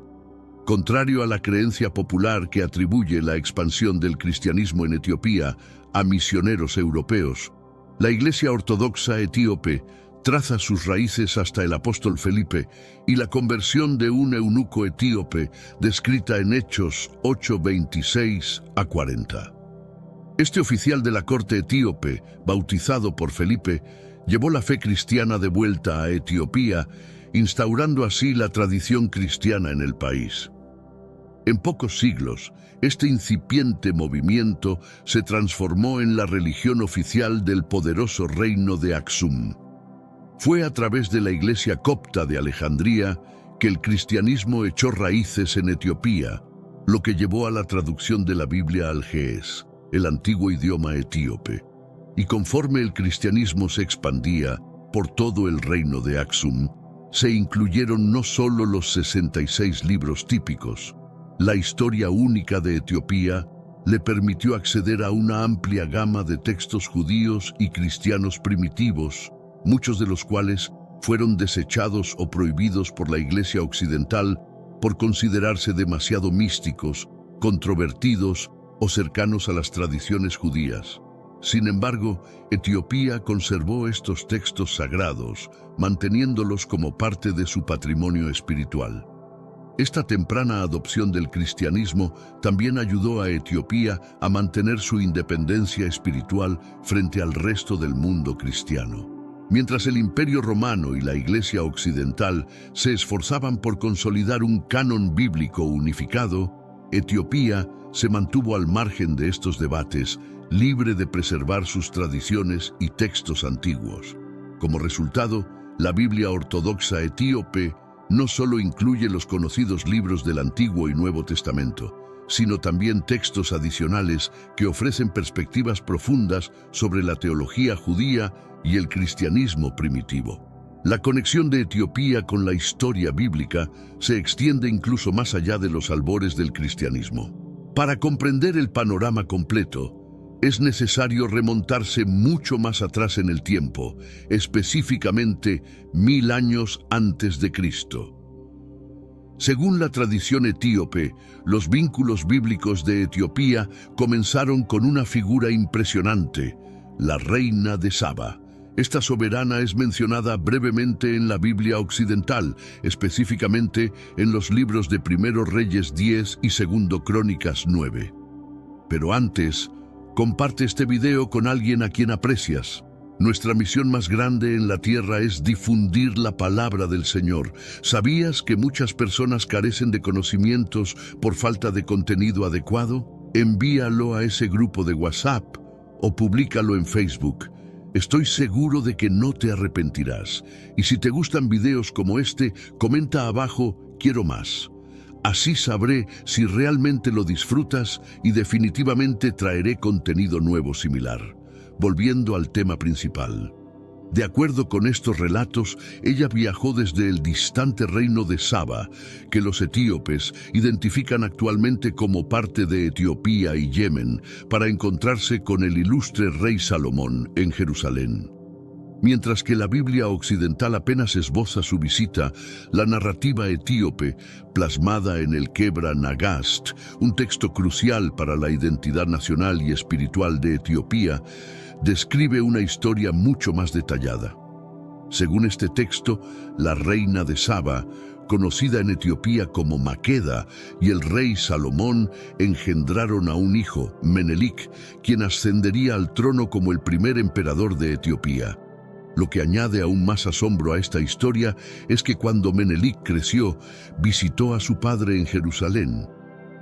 Contrario a la creencia popular que atribuye la expansión del cristianismo en Etiopía a misioneros europeos, la Iglesia Ortodoxa etíope traza sus raíces hasta el apóstol Felipe y la conversión de un eunuco etíope descrita en Hechos 8:26 a 40. Este oficial de la corte etíope, bautizado por Felipe, llevó la fe cristiana de vuelta a Etiopía, instaurando así la tradición cristiana en el país. En pocos siglos, este incipiente movimiento se transformó en la religión oficial del poderoso reino de Aksum. Fue a través de la iglesia copta de Alejandría que el cristianismo echó raíces en Etiopía, lo que llevó a la traducción de la Biblia al ge'ez, el antiguo idioma etíope. Y conforme el cristianismo se expandía por todo el reino de Aksum, se incluyeron no solo los 66 libros típicos. La historia única de Etiopía le permitió acceder a una amplia gama de textos judíos y cristianos primitivos, muchos de los cuales fueron desechados o prohibidos por la Iglesia Occidental por considerarse demasiado místicos, controvertidos o cercanos a las tradiciones judías. Sin embargo, Etiopía conservó estos textos sagrados, manteniéndolos como parte de su patrimonio espiritual. Esta temprana adopción del cristianismo también ayudó a Etiopía a mantener su independencia espiritual frente al resto del mundo cristiano. Mientras el Imperio Romano y la Iglesia Occidental se esforzaban por consolidar un canon bíblico unificado, Etiopía se mantuvo al margen de estos debates, libre de preservar sus tradiciones y textos antiguos. Como resultado, la Biblia ortodoxa etíope no solo incluye los conocidos libros del Antiguo y Nuevo Testamento, sino también textos adicionales que ofrecen perspectivas profundas sobre la teología judía y el cristianismo primitivo. La conexión de Etiopía con la historia bíblica se extiende incluso más allá de los albores del cristianismo. Para comprender el panorama completo, es necesario remontarse mucho más atrás en el tiempo, específicamente 1000 años antes de Cristo. Según la tradición etíope, los vínculos bíblicos de Etiopía comenzaron con una figura impresionante, la reina de Saba. Esta soberana es mencionada brevemente en la Biblia occidental, específicamente en los libros de Primero Reyes 10 y Segundo Crónicas 9. Pero antes, comparte este video con alguien a quien aprecias. Nuestra misión más grande en la tierra es difundir la palabra del Señor. ¿Sabías que muchas personas carecen de conocimientos por falta de contenido adecuado? Envíalo a ese grupo de WhatsApp o públicalo en Facebook. Estoy seguro de que no te arrepentirás. Y si te gustan videos como este, comenta abajo, quiero más. Así sabré si realmente lo disfrutas y definitivamente traeré contenido nuevo similar. Volviendo al tema principal. De acuerdo con estos relatos, ella viajó desde el distante reino de Saba, que los etíopes identifican actualmente como parte de Etiopía y Yemen, para encontrarse con el ilustre rey Salomón en Jerusalén. Mientras que la Biblia occidental apenas esboza su visita, la narrativa etíope, plasmada en el Kebra Nagast, un texto crucial para la identidad nacional y espiritual de Etiopía, describe una historia mucho más detallada. Según este texto, la reina de Saba, conocida en Etiopía como Maqueda, y el rey Salomón engendraron a un hijo, Menelik, quien ascendería al trono como el primer emperador de Etiopía. Lo que añade aún más asombro a esta historia es que cuando Menelik creció, visitó a su padre en Jerusalén.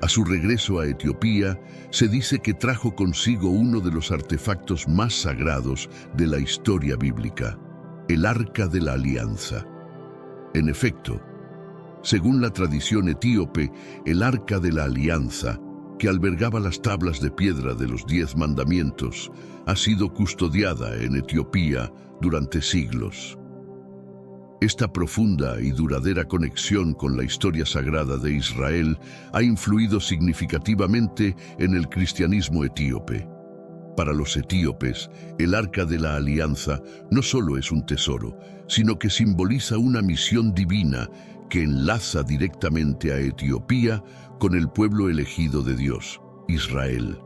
A su regreso a Etiopía, se dice que trajo consigo uno de los artefactos más sagrados de la historia bíblica, el Arca de la Alianza. En efecto, según la tradición etíope, el Arca de la Alianza, que albergaba las tablas de piedra de los 10 mandamientos, ha sido custodiada en Etiopía durante siglos. Esta profunda y duradera conexión con la historia sagrada de Israel ha influido significativamente en el cristianismo etíope. Para los etíopes, el Arca de la Alianza no solo es un tesoro, sino que simboliza una misión divina que enlaza directamente a Etiopía con el pueblo elegido de Dios, Israel.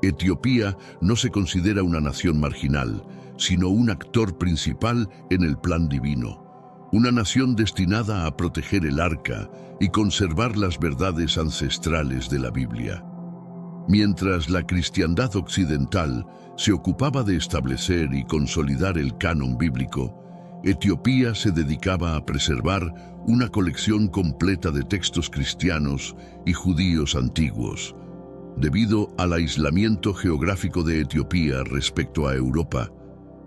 Etiopía no se considera una nación marginal, sino un actor principal en el plan divino. Una nación destinada a proteger el arca y conservar las verdades ancestrales de la Biblia. Mientras la cristiandad occidental se ocupaba de establecer y consolidar el canon bíblico, Etiopía se dedicaba a preservar una colección completa de textos cristianos y judíos antiguos. Debido al aislamiento geográfico de Etiopía respecto a Europa,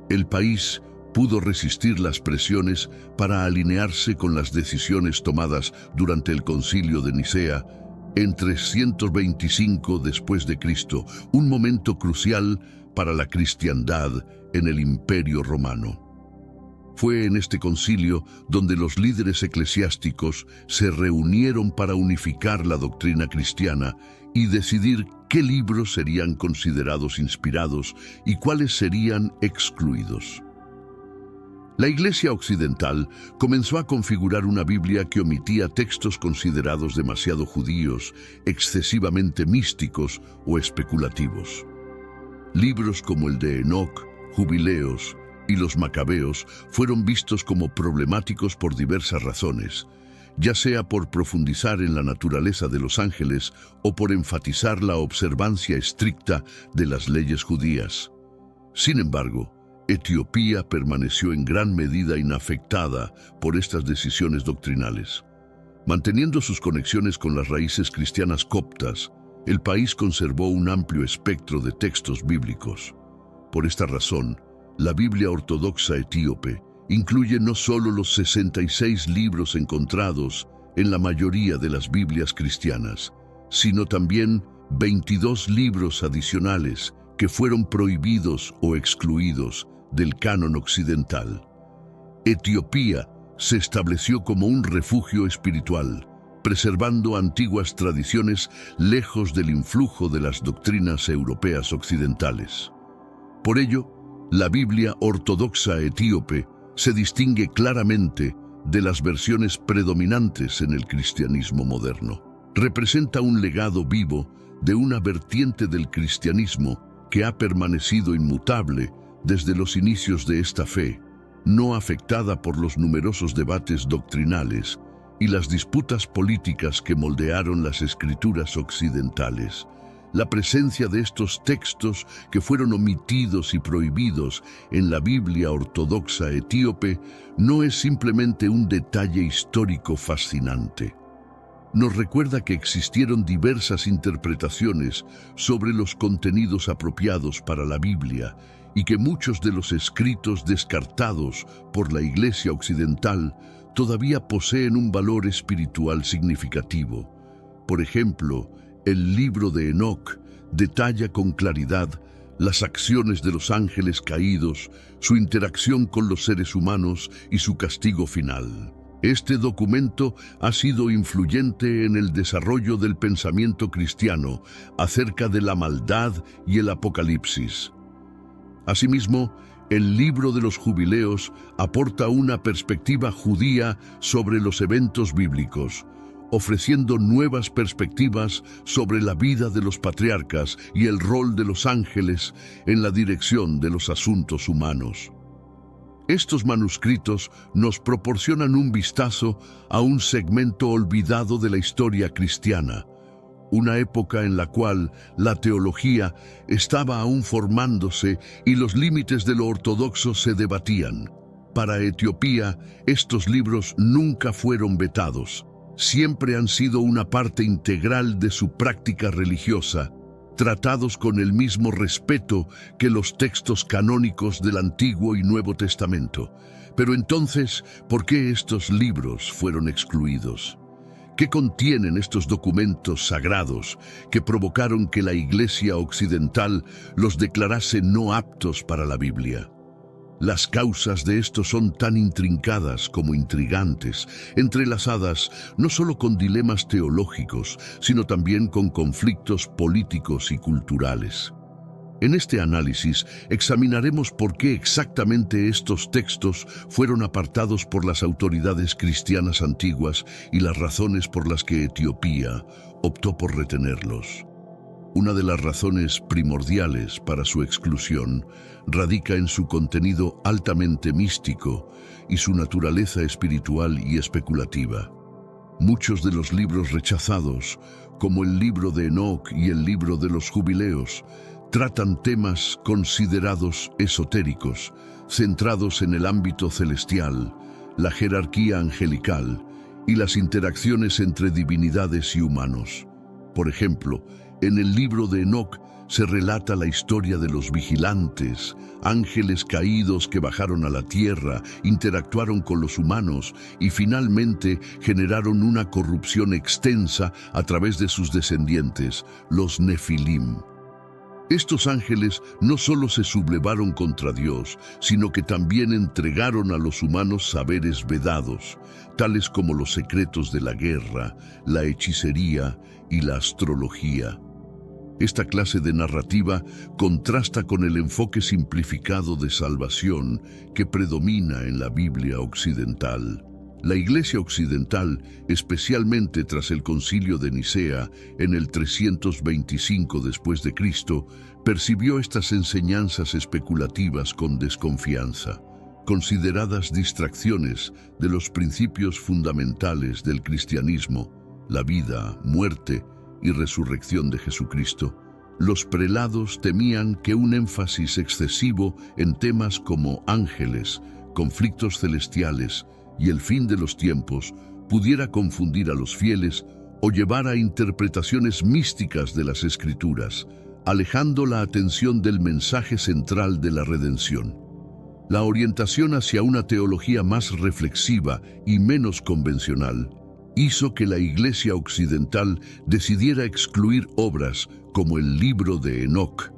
el país pudo resistir las presiones para alinearse con las decisiones tomadas durante el Concilio de Nicea en 325 después de Cristo, un momento crucial para la cristiandad en el Imperio Romano. Fue en este concilio donde los líderes eclesiásticos se reunieron para unificar la doctrina cristiana y decidir qué libros serían considerados inspirados y cuáles serían excluidos. La Iglesia Occidental comenzó a configurar una Biblia que omitía textos considerados demasiado judíos, excesivamente místicos o especulativos. Libros como el de Enoc, Jubileos y los Macabeos fueron vistos como problemáticos por diversas razones, ya sea por profundizar en la naturaleza de los ángeles o por enfatizar la observancia estricta de las leyes judías. Sin embargo, Etiopía permaneció en gran medida inafectada por estas decisiones doctrinales. Manteniendo sus conexiones con las raíces cristianas coptas, el país conservó un amplio espectro de textos bíblicos. Por esta razón, la Biblia ortodoxa etíope incluye no solo los 66 libros encontrados en la mayoría de las Biblias cristianas, sino también 22 libros adicionales que fueron prohibidos o excluidos del canon occidental. Etiopía se estableció como un refugio espiritual, preservando antiguas tradiciones lejos del influjo de las doctrinas europeas occidentales. Por ello, la Biblia ortodoxa etíope se distingue claramente de las versiones predominantes en el cristianismo moderno. Representa un legado vivo de una vertiente del cristianismo que ha permanecido inmutable desde los inicios de esta fe, no afectada por los numerosos debates doctrinales y las disputas políticas que moldearon las escrituras occidentales. La presencia de estos textos que fueron omitidos y prohibidos en la Biblia ortodoxa etíope no es simplemente un detalle histórico fascinante. Nos recuerda que existieron diversas interpretaciones sobre los contenidos apropiados para la Biblia y que muchos de los escritos descartados por la Iglesia occidental todavía poseen un valor espiritual significativo. Por ejemplo, el libro de Enoc detalla con claridad las acciones de los ángeles caídos, su interacción con los seres humanos y su castigo final. Este documento ha sido influyente en el desarrollo del pensamiento cristiano acerca de la maldad y el apocalipsis. Asimismo, el libro de los Jubileos aporta una perspectiva judía sobre los eventos bíblicos, ofreciendo nuevas perspectivas sobre la vida de los patriarcas y el rol de los ángeles en la dirección de los asuntos humanos. Estos manuscritos nos proporcionan un vistazo a un segmento olvidado de la historia cristiana, una época en la cual la teología estaba aún formándose y los límites de lo ortodoxo se debatían. Para Etiopía, estos libros nunca fueron vetados. Siempre han sido una parte integral de su práctica religiosa, tratados con el mismo respeto que los textos canónicos del Antiguo y Nuevo Testamento. Pero entonces, ¿por qué estos libros fueron excluidos? ¿Qué contienen estos documentos sagrados que provocaron que la Iglesia occidental los declarase no aptos para la Biblia? Las causas de esto son tan intrincadas como intrigantes, entrelazadas no solo con dilemas teológicos, sino también con conflictos políticos y culturales. En este análisis examinaremos por qué exactamente estos textos fueron apartados por las autoridades cristianas antiguas y las razones por las que Etiopía optó por retenerlos. Una de las razones primordiales para su exclusión radica en su contenido altamente místico y su naturaleza espiritual y especulativa. Muchos de los libros rechazados, como el libro de Enoc y el libro de los Jubileos, tratan temas considerados esotéricos, centrados en el ámbito celestial, la jerarquía angelical y las interacciones entre divinidades y humanos. Por ejemplo, en el libro de Enoc se relata la historia de los vigilantes, ángeles caídos que bajaron a la tierra, interactuaron con los humanos y finalmente generaron una corrupción extensa a través de sus descendientes, los Nefilim. Estos ángeles no solo se sublevaron contra Dios, sino que también entregaron a los humanos saberes vedados, tales como los secretos de la guerra, la hechicería y la astrología. Esta clase de narrativa contrasta con el enfoque simplificado de salvación que predomina en la Biblia occidental. La Iglesia occidental, especialmente tras el Concilio de Nicea en el 325 después de Cristo, percibió estas enseñanzas especulativas con desconfianza, consideradas distracciones de los principios fundamentales del cristianismo, la vida, muerte y resurrección de Jesucristo. Los prelados temían que un énfasis excesivo en temas como ángeles, conflictos celestiales y el fin de los tiempos pudiera confundir a los fieles o llevar a interpretaciones místicas de las Escrituras, alejando la atención del mensaje central de la redención. La orientación hacia una teología más reflexiva y menos convencional hizo que la Iglesia occidental decidiera excluir obras como el libro de Enoc,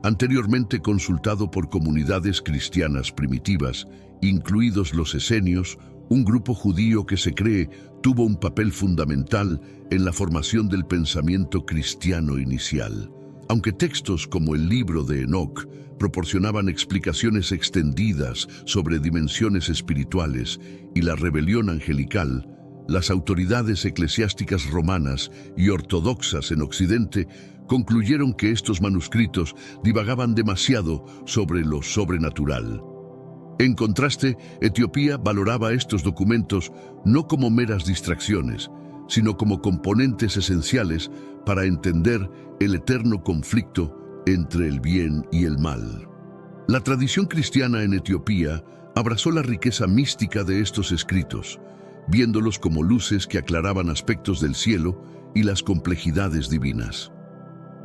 anteriormente consultado por comunidades cristianas primitivas, incluidos los esenios, un grupo judío que se cree tuvo un papel fundamental en la formación del pensamiento cristiano inicial. Aunque textos como el libro de Enoc proporcionaban explicaciones extendidas sobre dimensiones espirituales y la rebelión angelical, las autoridades eclesiásticas romanas y ortodoxas en Occidente concluyeron que estos manuscritos divagaban demasiado sobre lo sobrenatural. En contraste, Etiopía valoraba estos documentos no como meras distracciones, sino como componentes esenciales para entender el eterno conflicto entre el bien y el mal. La tradición cristiana en Etiopía abrazó la riqueza mística de estos escritos, viéndolos como luces que aclaraban aspectos del cielo y las complejidades divinas.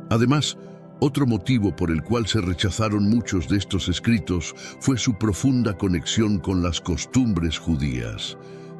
Además, otro motivo por el cual se rechazaron muchos de estos escritos fue su profunda conexión con las costumbres judías.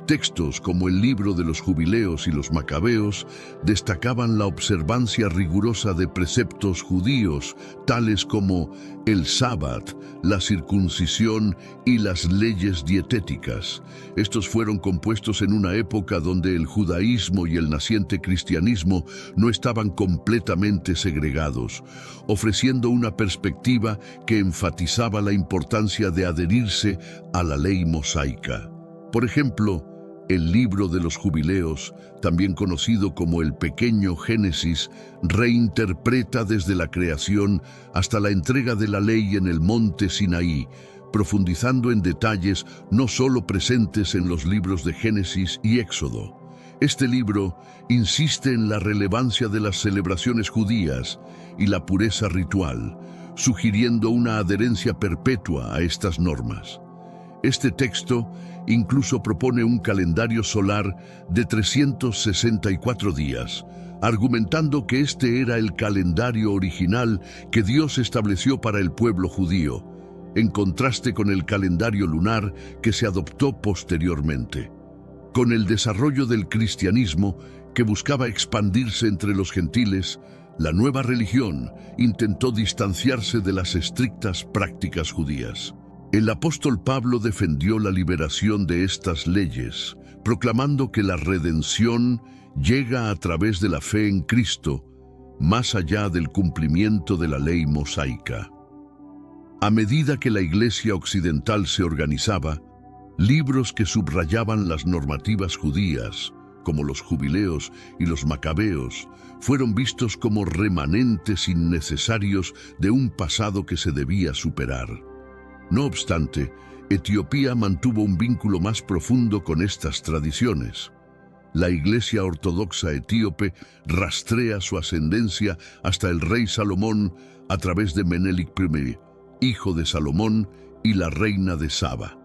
Textos como el libro de los Jubileos y los Macabeos destacaban la observancia rigurosa de preceptos judíos, tales como el sábado, la circuncisión y las leyes dietéticas. Estos fueron compuestos en una época donde el judaísmo y el naciente cristianismo no estaban completamente segregados, ofreciendo una perspectiva que enfatizaba la importancia de adherirse a la ley mosaica. Por ejemplo, el libro de los Jubileos, también conocido como el Pequeño Génesis, reinterpreta desde la creación hasta la entrega de la ley en el monte Sinaí, profundizando en detalles no solo presentes en los libros de Génesis y Éxodo. Este libro insiste en la relevancia de las celebraciones judías y la pureza ritual, sugiriendo una adherencia perpetua a estas normas. Este texto incluso propone un calendario solar de 364 días, argumentando que este era el calendario original que Dios estableció para el pueblo judío, en contraste con el calendario lunar que se adoptó posteriormente. Con el desarrollo del cristianismo, que buscaba expandirse entre los gentiles, la nueva religión intentó distanciarse de las estrictas prácticas judías. El apóstol Pablo defendió la liberación de estas leyes, proclamando que la redención llega a través de la fe en Cristo, más allá del cumplimiento de la ley mosaica. A medida que la Iglesia occidental se organizaba, libros que subrayaban las normativas judías, como los jubileos y los macabeos, fueron vistos como remanentes innecesarios de un pasado que se debía superar. No obstante, Etiopía mantuvo un vínculo más profundo con estas tradiciones. La Iglesia Ortodoxa etíope rastrea su ascendencia hasta el rey Salomón a través de Menelik I, hijo de Salomón, y la reina de Saba.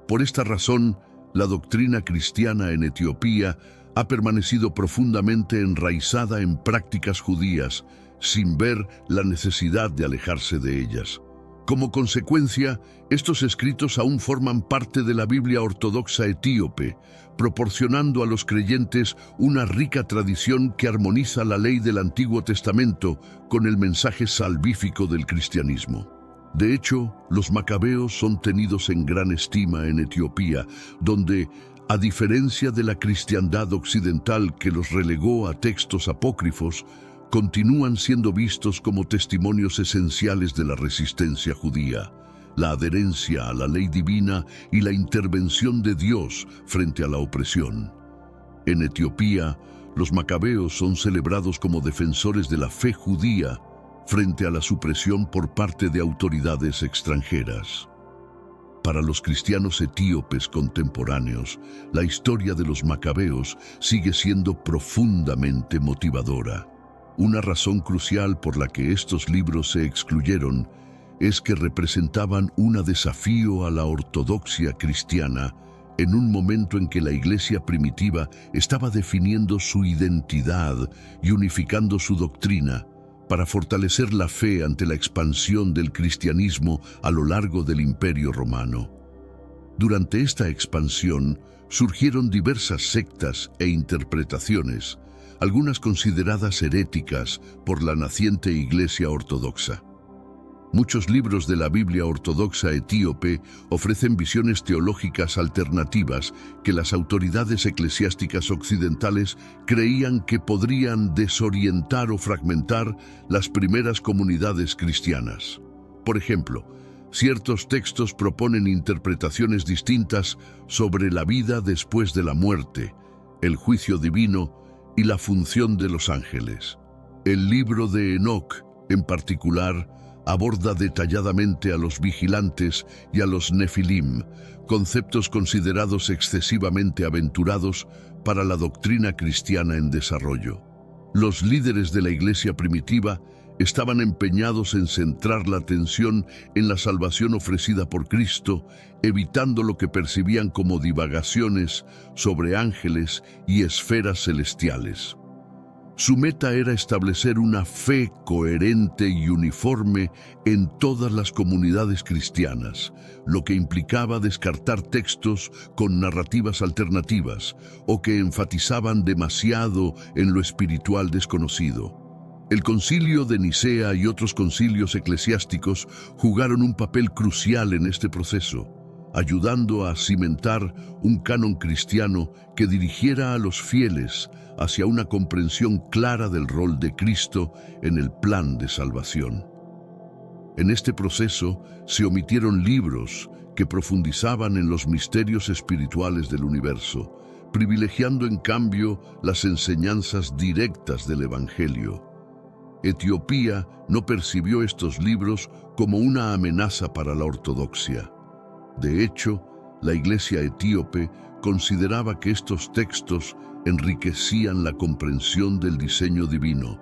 Por esta razón, la doctrina cristiana en Etiopía ha permanecido profundamente enraizada en prácticas judías, sin ver la necesidad de alejarse de ellas. Como consecuencia, estos escritos aún forman parte de la Biblia ortodoxa etíope, proporcionando a los creyentes una rica tradición que armoniza la ley del Antiguo Testamento con el mensaje salvífico del cristianismo. De hecho, los macabeos son tenidos en gran estima en Etiopía, donde, a diferencia de la cristiandad occidental que los relegó a textos apócrifos, continúan siendo vistos como testimonios esenciales de la resistencia judía, la adherencia a la ley divina y la intervención de Dios frente a la opresión. En Etiopía, los macabeos son celebrados como defensores de la fe judía frente a la supresión por parte de autoridades extranjeras. Para los cristianos etíopes contemporáneos, la historia de los macabeos sigue siendo profundamente motivadora. Una razón crucial por la que estos libros se excluyeron es que representaban un desafío a la ortodoxia cristiana en un momento en que la Iglesia primitiva estaba definiendo su identidad y unificando su doctrina para fortalecer la fe ante la expansión del cristianismo a lo largo del Imperio Romano. Durante esta expansión surgieron diversas sectas e interpretaciones, algunas consideradas heréticas por la naciente Iglesia Ortodoxa. Muchos libros de la Biblia ortodoxa etíope ofrecen visiones teológicas alternativas que las autoridades eclesiásticas occidentales creían que podrían desorientar o fragmentar las primeras comunidades cristianas. Por ejemplo, ciertos textos proponen interpretaciones distintas sobre la vida después de la muerte, el juicio divino y la función de los ángeles. El libro de Enoc, en particular, aborda detalladamente a los vigilantes y a los nefilim, conceptos considerados excesivamente aventurados para la doctrina cristiana en desarrollo. Los líderes de la Iglesia primitiva estaban empeñados en centrar la atención en la salvación ofrecida por Cristo, evitando lo que percibían como divagaciones sobre ángeles y esferas celestiales. Su meta era establecer una fe coherente y uniforme en todas las comunidades cristianas, lo que implicaba descartar textos con narrativas alternativas o que enfatizaban demasiado en lo espiritual desconocido. El Concilio de Nicea y otros concilios eclesiásticos jugaron un papel crucial en este proceso, ayudando a cimentar un canon cristiano que dirigiera a los fieles hacia una comprensión clara del rol de Cristo en el plan de salvación. En este proceso se omitieron libros que profundizaban en los misterios espirituales del universo, privilegiando en cambio las enseñanzas directas del Evangelio. Etiopía no percibió estos libros como una amenaza para la ortodoxia. De hecho, la Iglesia etíope consideraba que estos textos enriquecían la comprensión del diseño divino,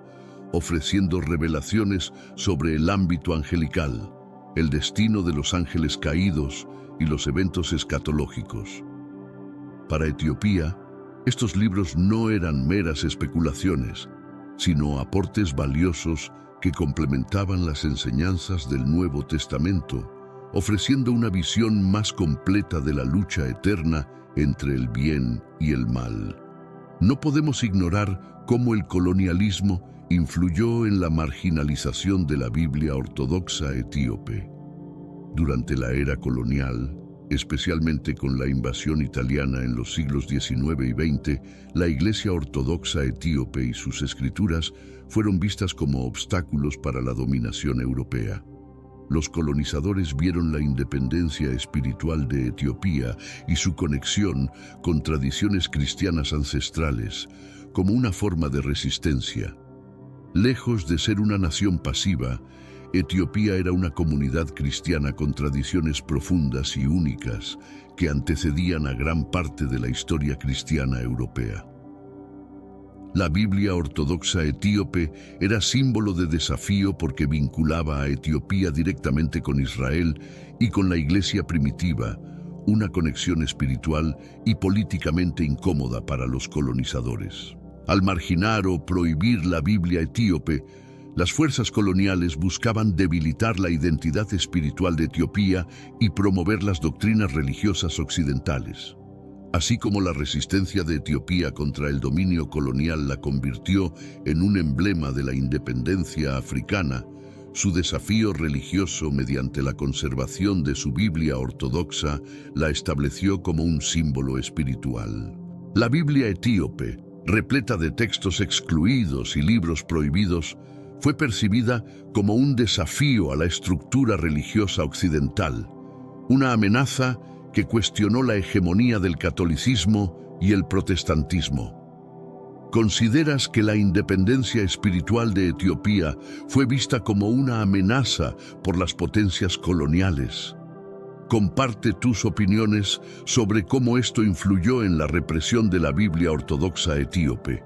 ofreciendo revelaciones sobre el ámbito angelical, el destino de los ángeles caídos y los eventos escatológicos. Para Etiopía, estos libros no eran meras especulaciones, sino aportes valiosos que complementaban las enseñanzas del Nuevo Testamento, ofreciendo una visión más completa de la lucha eterna entre el bien y el mal. No podemos ignorar cómo el colonialismo influyó en la marginalización de la Biblia ortodoxa etíope. Durante la era colonial, especialmente con la invasión italiana en los siglos XIX y XX, la Iglesia Ortodoxa etíope y sus escrituras fueron vistas como obstáculos para la dominación europea. Los colonizadores vieron la independencia espiritual de Etiopía y su conexión con tradiciones cristianas ancestrales como una forma de resistencia. Lejos de ser una nación pasiva, Etiopía era una comunidad cristiana con tradiciones profundas y únicas que antecedían a gran parte de la historia cristiana europea. La Biblia ortodoxa etíope era símbolo de desafío porque vinculaba a Etiopía directamente con Israel y con la iglesia primitiva, una conexión espiritual y políticamente incómoda para los colonizadores. Al marginar o prohibir la Biblia etíope, las fuerzas coloniales buscaban debilitar la identidad espiritual de Etiopía y promover las doctrinas religiosas occidentales. Así como la resistencia de Etiopía contra el dominio colonial la convirtió en un emblema de la independencia africana, su desafío religioso mediante la conservación de su Biblia ortodoxa la estableció como un símbolo espiritual. La Biblia etíope, repleta de textos excluidos y libros prohibidos, fue percibida como un desafío a la estructura religiosa occidental, una amenaza que cuestionó la hegemonía del catolicismo y el protestantismo. ¿Consideras que la independencia espiritual de Etiopía fue vista como una amenaza por las potencias coloniales? Comparte tus opiniones sobre cómo esto influyó en la represión de la Biblia ortodoxa etíope.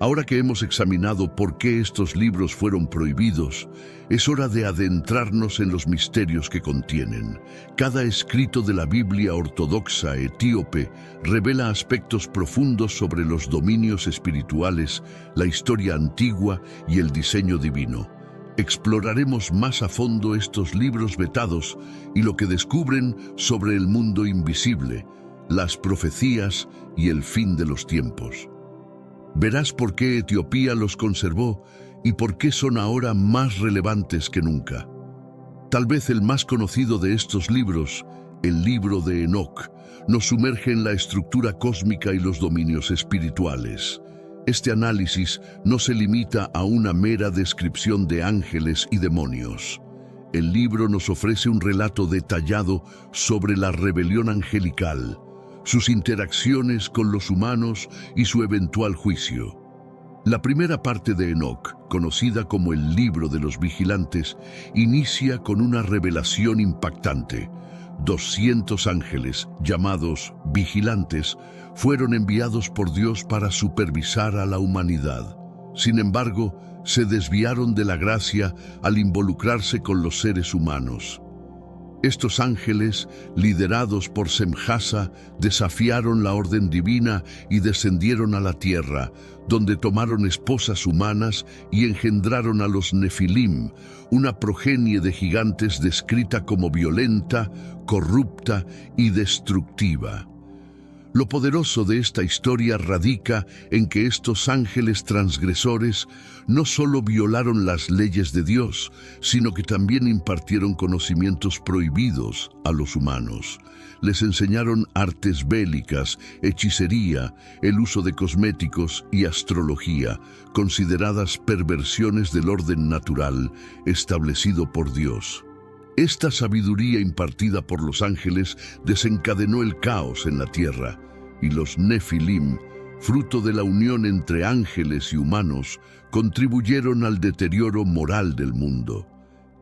Ahora que hemos examinado por qué estos libros fueron prohibidos, es hora de adentrarnos en los misterios que contienen. Cada escrito de la Biblia ortodoxa etíope revela aspectos profundos sobre los dominios espirituales, la historia antigua y el diseño divino. Exploraremos más a fondo estos libros vetados y lo que descubren sobre el mundo invisible, las profecías y el fin de los tiempos. Verás por qué Etiopía los conservó y por qué son ahora más relevantes que nunca. Tal vez el más conocido de estos libros, el libro de Enoc, nos sumerge en la estructura cósmica y los dominios espirituales. Este análisis no se limita a una mera descripción de ángeles y demonios. El libro nos ofrece un relato detallado sobre la rebelión angelical, sus interacciones con los humanos y su eventual juicio. La primera parte de Enoc, conocida como el Libro de los Vigilantes, inicia con una revelación impactante. 200 ángeles, llamados vigilantes, fueron enviados por Dios para supervisar a la humanidad. Sin embargo, se desviaron de la gracia al involucrarse con los seres humanos. Estos ángeles, liderados por Semjasa, desafiaron la orden divina y descendieron a la tierra, donde tomaron esposas humanas y engendraron a los Nefilim, una progenie de gigantes descrita como violenta, corrupta y destructiva. Lo poderoso de esta historia radica en que estos ángeles transgresores no solo violaron las leyes de Dios, sino que también impartieron conocimientos prohibidos a los humanos. Les enseñaron artes bélicas, hechicería, el uso de cosméticos y astrología, consideradas perversiones del orden natural establecido por Dios. Esta sabiduría impartida por los ángeles desencadenó el caos en la tierra, y los Nefilim, fruto de la unión entre ángeles y humanos, contribuyeron al deterioro moral del mundo.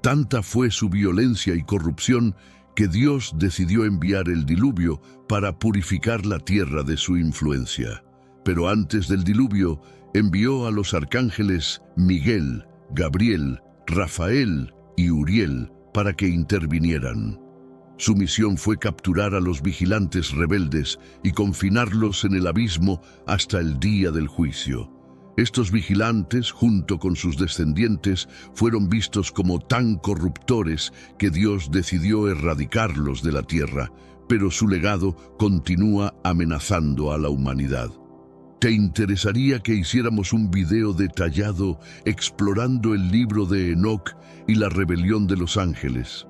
Tanta fue su violencia y corrupción que Dios decidió enviar el diluvio para purificar la tierra de su influencia. Pero antes del diluvio, envió a los arcángeles Miguel, Gabriel, Rafael y Uriel para que intervinieran. Su misión fue capturar a los vigilantes rebeldes y confinarlos en el abismo hasta el día del juicio. Estos vigilantes, junto con sus descendientes, fueron vistos como tan corruptores que Dios decidió erradicarlos de la tierra, pero su legado continúa amenazando a la humanidad. ¿Te interesaría que hiciéramos un video detallado explorando el libro de Enoc y la rebelión de los ángeles?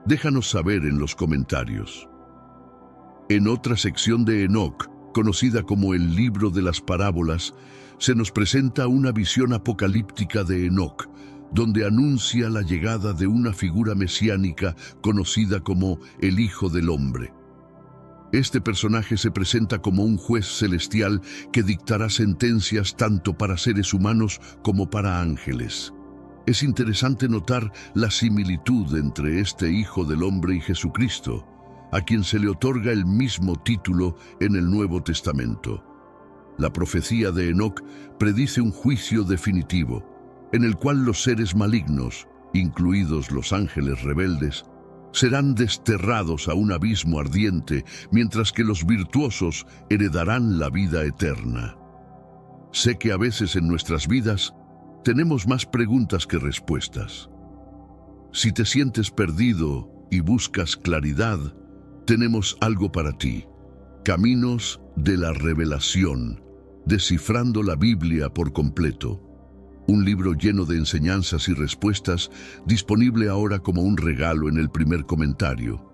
Déjanos saber en los comentarios. En otra sección de Enoc, conocida como el libro de las parábolas, se nos presenta una visión apocalíptica de Enoc, donde anuncia la llegada de una figura mesiánica conocida como el Hijo del Hombre. Este personaje se presenta como un juez celestial que dictará sentencias tanto para seres humanos como para ángeles. Es interesante notar la similitud entre este Hijo del Hombre y Jesucristo, a quien se le otorga el mismo título en el Nuevo Testamento. La profecía de Enoc predice un juicio definitivo, en el cual los seres malignos, incluidos los ángeles rebeldes, serán desterrados a un abismo ardiente, mientras que los virtuosos heredarán la vida eterna. Sé que a veces en nuestras vidas tenemos más preguntas que respuestas. Si te sientes perdido y buscas claridad, tenemos algo para ti: Caminos de la Revelación, descifrando la Biblia por completo. Un libro lleno de enseñanzas y respuestas, disponible ahora como un regalo en el primer comentario.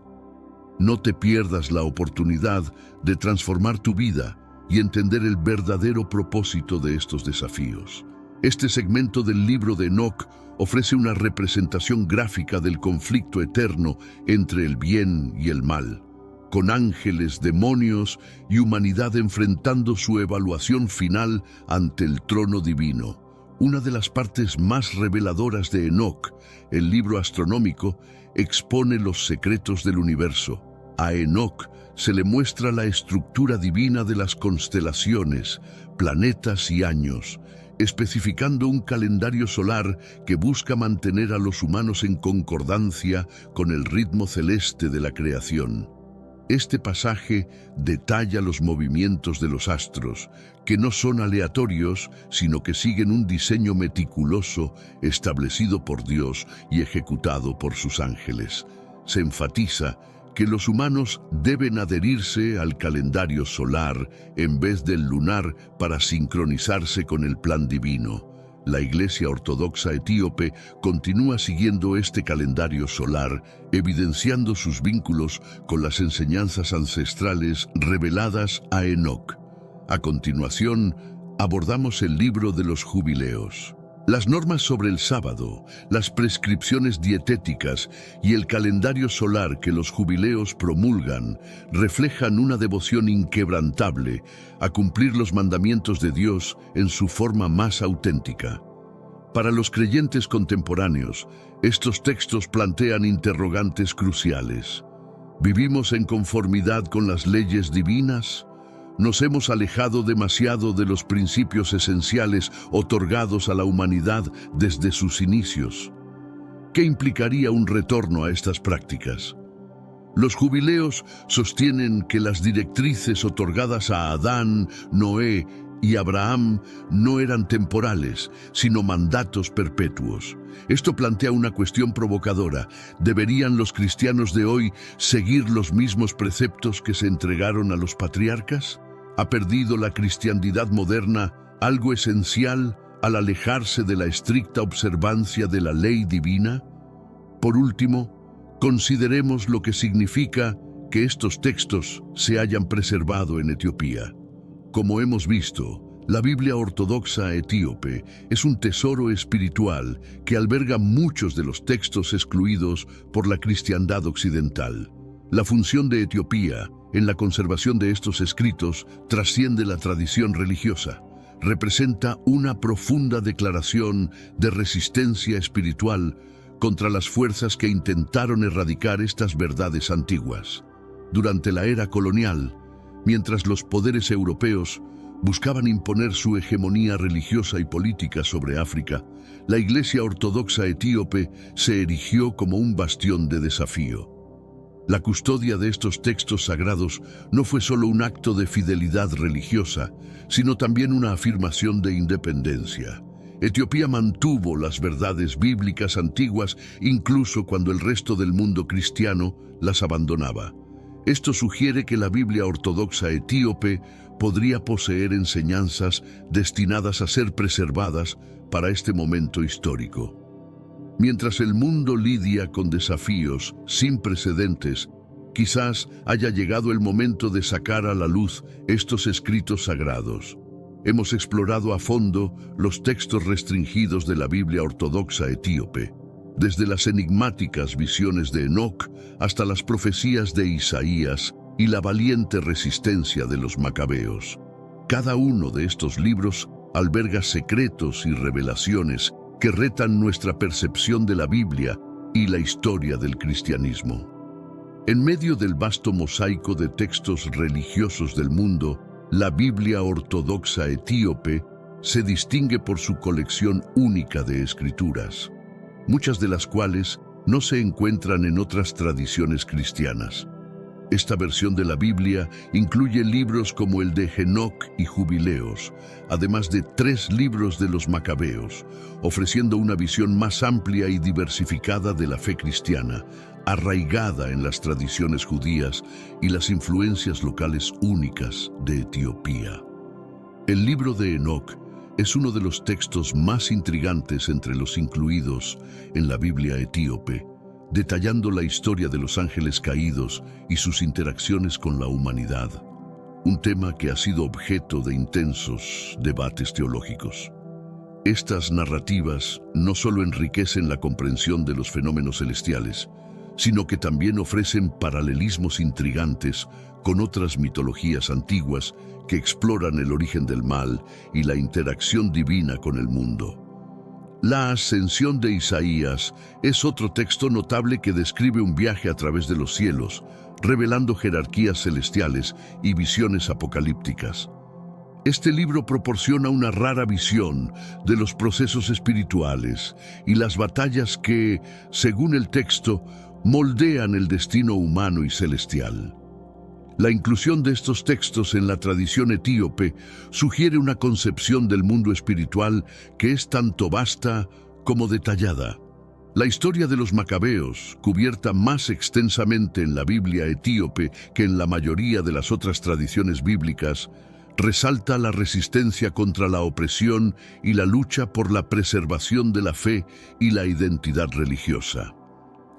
No te pierdas la oportunidad de transformar tu vida y entender el verdadero propósito de estos desafíos. Este segmento del libro de Enoc ofrece una representación gráfica del conflicto eterno entre el bien y el mal, con ángeles, demonios y humanidad enfrentando su evaluación final ante el trono divino. Una de las partes más reveladoras de Enoc, el libro astronómico, expone los secretos del universo. A Enoc se le muestra la estructura divina de las constelaciones, planetas y años, especificando un calendario solar que busca mantener a los humanos en concordancia con el ritmo celeste de la creación. Este pasaje detalla los movimientos de los astros, que no son aleatorios, sino que siguen un diseño meticuloso establecido por Dios y ejecutado por sus ángeles. Se enfatiza que los humanos deben adherirse al calendario solar en vez del lunar para sincronizarse con el plan divino. La Iglesia Ortodoxa Etíope continúa siguiendo este calendario solar, evidenciando sus vínculos con las enseñanzas ancestrales reveladas a Enoc. A continuación, abordamos el libro de los jubileos. Las normas sobre el sábado, las prescripciones dietéticas y el calendario solar que los jubileos promulgan reflejan una devoción inquebrantable a cumplir los mandamientos de Dios en su forma más auténtica. Para los creyentes contemporáneos, estos textos plantean interrogantes cruciales. ¿Vivimos en conformidad con las leyes divinas? ¿Nos hemos alejado demasiado de los principios esenciales otorgados a la humanidad desde sus inicios? ¿Qué implicaría un retorno a estas prácticas? Los jubileos sostienen que las directrices otorgadas a Adán, Noé y Abraham no eran temporales, sino mandatos perpetuos. Esto plantea una cuestión provocadora. ¿Deberían los cristianos de hoy seguir los mismos preceptos que se entregaron a los patriarcas? ¿Ha perdido la cristiandad moderna algo esencial al alejarse de la estricta observancia de la ley divina? Por último, consideremos lo que significa que estos textos se hayan preservado en Etiopía. Como hemos visto, la Biblia ortodoxa etíope es un tesoro espiritual que alberga muchos de los textos excluidos por la cristiandad occidental. La función de Etiopía en la conservación de estos escritos trasciende la tradición religiosa. Representa una profunda declaración de resistencia espiritual contra las fuerzas que intentaron erradicar estas verdades antiguas. Durante la era colonial, mientras los poderes europeos buscaban imponer su hegemonía religiosa y política sobre África, la Iglesia Ortodoxa Etíope se erigió como un bastión de desafío. La custodia de estos textos sagrados no fue solo un acto de fidelidad religiosa, sino también una afirmación de independencia. Etiopía mantuvo las verdades bíblicas antiguas incluso cuando el resto del mundo cristiano las abandonaba. Esto sugiere que la Biblia ortodoxa etíope podría poseer enseñanzas destinadas a ser preservadas para este momento histórico. Mientras el mundo lidia con desafíos sin precedentes, quizás haya llegado el momento de sacar a la luz estos escritos sagrados. hemos explorado a fondo los textos restringidos de la Biblia ortodoxa etíope, desde las enigmáticas visiones de Enoc hasta las profecías de Isaías y la valiente resistencia de los macabeos. Cada uno de estos libros alberga secretos y revelaciones que retan nuestra percepción de la Biblia y la historia del cristianismo. En medio del vasto mosaico de textos religiosos del mundo, la Biblia ortodoxa etíope se distingue por su colección única de escrituras, muchas de las cuales no se encuentran en otras tradiciones cristianas. Esta versión de la Biblia incluye libros como el de Enoc y Jubileos, además de 3 libros de los Macabeos, ofreciendo una visión más amplia y diversificada de la fe cristiana, arraigada en las tradiciones judías y las influencias locales únicas de Etiopía. El libro de Enoc es uno de los textos más intrigantes entre los incluidos en la Biblia etíope, detallando la historia de los ángeles caídos y sus interacciones con la humanidad, un tema que ha sido objeto de intensos debates teológicos. Estas narrativas no solo enriquecen la comprensión de los fenómenos celestiales, sino que también ofrecen paralelismos intrigantes con otras mitologías antiguas que exploran el origen del mal y la interacción divina con el mundo. La ascensión de Isaías es otro texto notable que describe un viaje a través de los cielos, revelando jerarquías celestiales y visiones apocalípticas. Este libro proporciona una rara visión de los procesos espirituales y las batallas que, según el texto, moldean el destino humano y celestial. La inclusión de estos textos en la tradición etíope sugiere una concepción del mundo espiritual que es tanto vasta como detallada. La historia de los macabeos, cubierta más extensamente en la Biblia etíope que en la mayoría de las otras tradiciones bíblicas, resalta la resistencia contra la opresión y la lucha por la preservación de la fe y la identidad religiosa.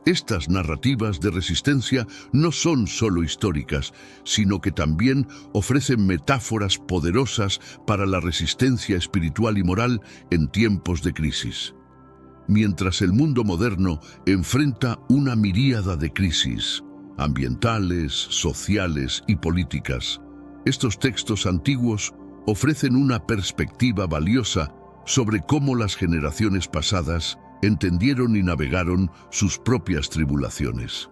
Estas narrativas de resistencia no son solo históricas, sino que también ofrecen metáforas poderosas para la resistencia espiritual y moral en tiempos de crisis. Mientras el mundo moderno enfrenta una miríada de crisis, ambientales, sociales y políticas, estos textos antiguos ofrecen una perspectiva valiosa sobre cómo las generaciones pasadas entendieron y navegaron sus propias tribulaciones.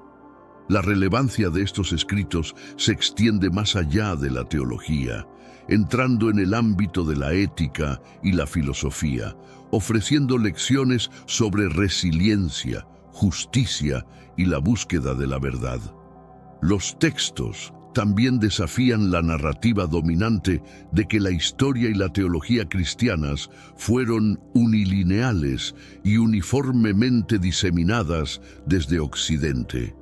La relevancia de estos escritos se extiende más allá de la teología, entrando en el ámbito de la ética y la filosofía, ofreciendo lecciones sobre resiliencia, justicia y la búsqueda de la verdad. Los textos también desafían la narrativa dominante de que la historia y la teología cristianas fueron unilineales y uniformemente diseminadas desde Occidente.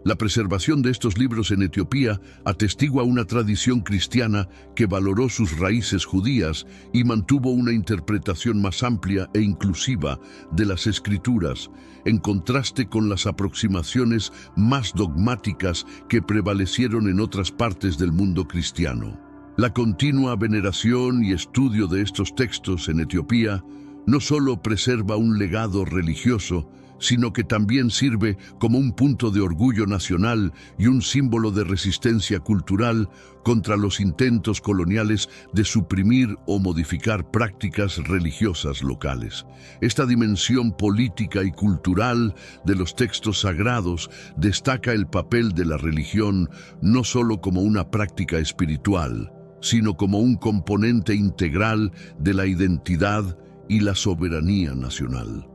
La preservación de estos libros en Etiopía atestigua una tradición cristiana que valoró sus raíces judías y mantuvo una interpretación más amplia e inclusiva de las Escrituras, en contraste con las aproximaciones más dogmáticas que prevalecieron en otras partes del mundo cristiano. La continua veneración y estudio de estos textos en Etiopía no solo preserva un legado religioso, sino que también sirve como un punto de orgullo nacional y un símbolo de resistencia cultural contra los intentos coloniales de suprimir o modificar prácticas religiosas locales. Esta dimensión política y cultural de los textos sagrados destaca el papel de la religión no solo como una práctica espiritual, sino como un componente integral de la identidad y la soberanía nacional.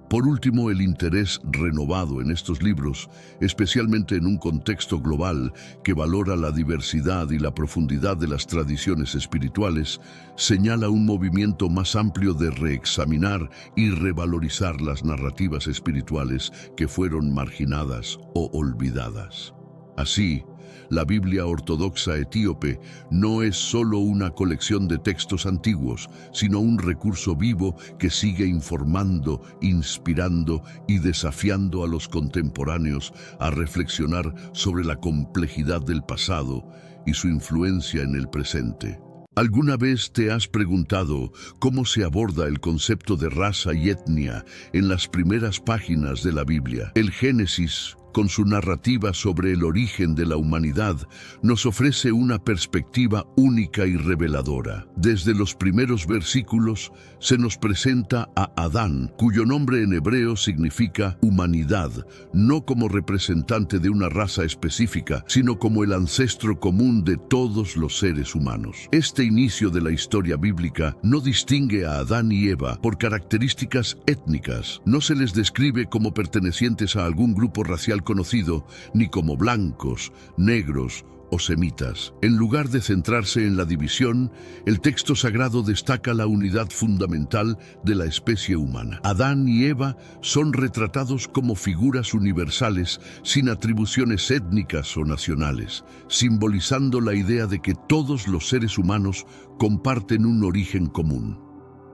Por último, el interés renovado en estos libros, especialmente en un contexto global que valora la diversidad y la profundidad de las tradiciones espirituales, señala un movimiento más amplio de reexaminar y revalorizar las narrativas espirituales que fueron marginadas o olvidadas. Así, la Biblia ortodoxa etíope no es solo una colección de textos antiguos, sino un recurso vivo que sigue informando, inspirando y desafiando a los contemporáneos a reflexionar sobre la complejidad del pasado y su influencia en el presente. ¿Alguna vez te has preguntado cómo se aborda el concepto de raza y etnia en las primeras páginas de la Biblia? El Génesis, con su narrativa sobre el origen de la humanidad, nos ofrece una perspectiva única y reveladora. Desde los primeros versículos se nos presenta a Adán, cuyo nombre en hebreo significa humanidad, no como representante de una raza específica, sino como el ancestro común de todos los seres humanos. Este inicio de la historia bíblica no distingue a Adán y Eva por características étnicas. No se les describe como pertenecientes a algún grupo racial conocido, ni como blancos, negros o semitas. En lugar de centrarse en la división, el texto sagrado destaca la unidad fundamental de la especie humana. Adán y Eva son retratados como figuras universales sin atribuciones étnicas o nacionales, simbolizando la idea de que todos los seres humanos comparten un origen común.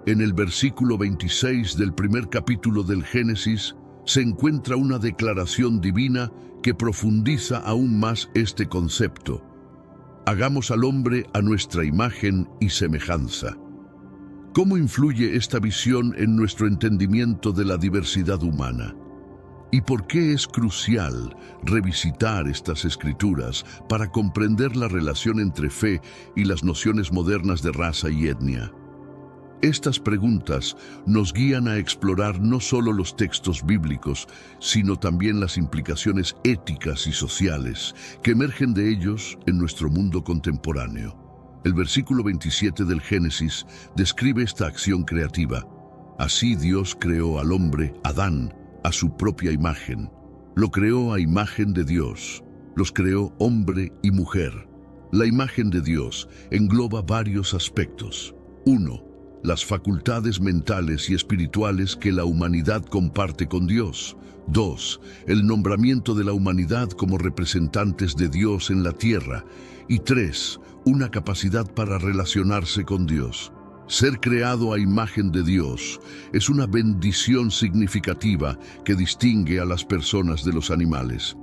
En el versículo 26 del primer capítulo del Génesis, se encuentra una declaración divina que profundiza aún más este concepto. Hagamos al hombre a nuestra imagen y semejanza. ¿Cómo influye esta visión en nuestro entendimiento de la diversidad humana? ¿Y por qué es crucial revisitar estas escrituras para comprender la relación entre fe y las nociones modernas de raza y etnia? Estas preguntas nos guían a explorar no solo los textos bíblicos, sino también las implicaciones éticas y sociales que emergen de ellos en nuestro mundo contemporáneo. El versículo 27 del Génesis describe esta acción creativa. Así Dios creó al hombre, Adán, a su propia imagen. Lo creó a imagen de Dios. Los creó hombre y mujer. La imagen de Dios engloba varios aspectos. 1. Las facultades mentales y espirituales que la humanidad comparte con Dios. 2. El nombramiento de la humanidad como representantes de Dios en la tierra. Y 3. Una capacidad para relacionarse con Dios. Ser creado a imagen de Dios es una bendición significativa que distingue a las personas de los animales.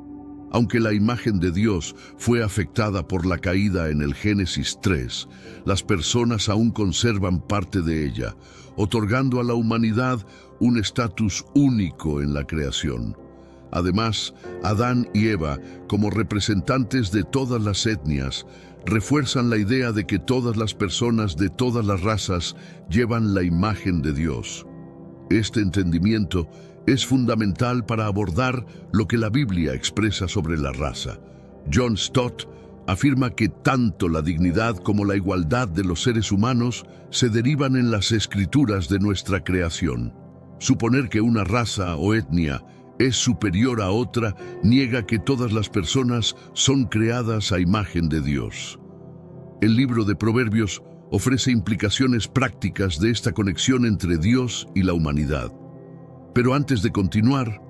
Aunque la imagen de Dios fue afectada por la caída en el Génesis 3, las personas aún conservan parte de ella, otorgando a la humanidad un estatus único en la creación. Además, Adán y Eva, como representantes de todas las etnias, refuerzan la idea de que todas las personas de todas las razas llevan la imagen de Dios. Este entendimiento es fundamental para abordar lo que la Biblia expresa sobre la raza. John Stott afirma que tanto la dignidad como la igualdad de los seres humanos se derivan en las escrituras de nuestra creación. Suponer que una raza o etnia es superior a otra niega que todas las personas son creadas a imagen de Dios. El libro de Proverbios ofrece implicaciones prácticas de esta conexión entre Dios y la humanidad. Pero antes de continuar,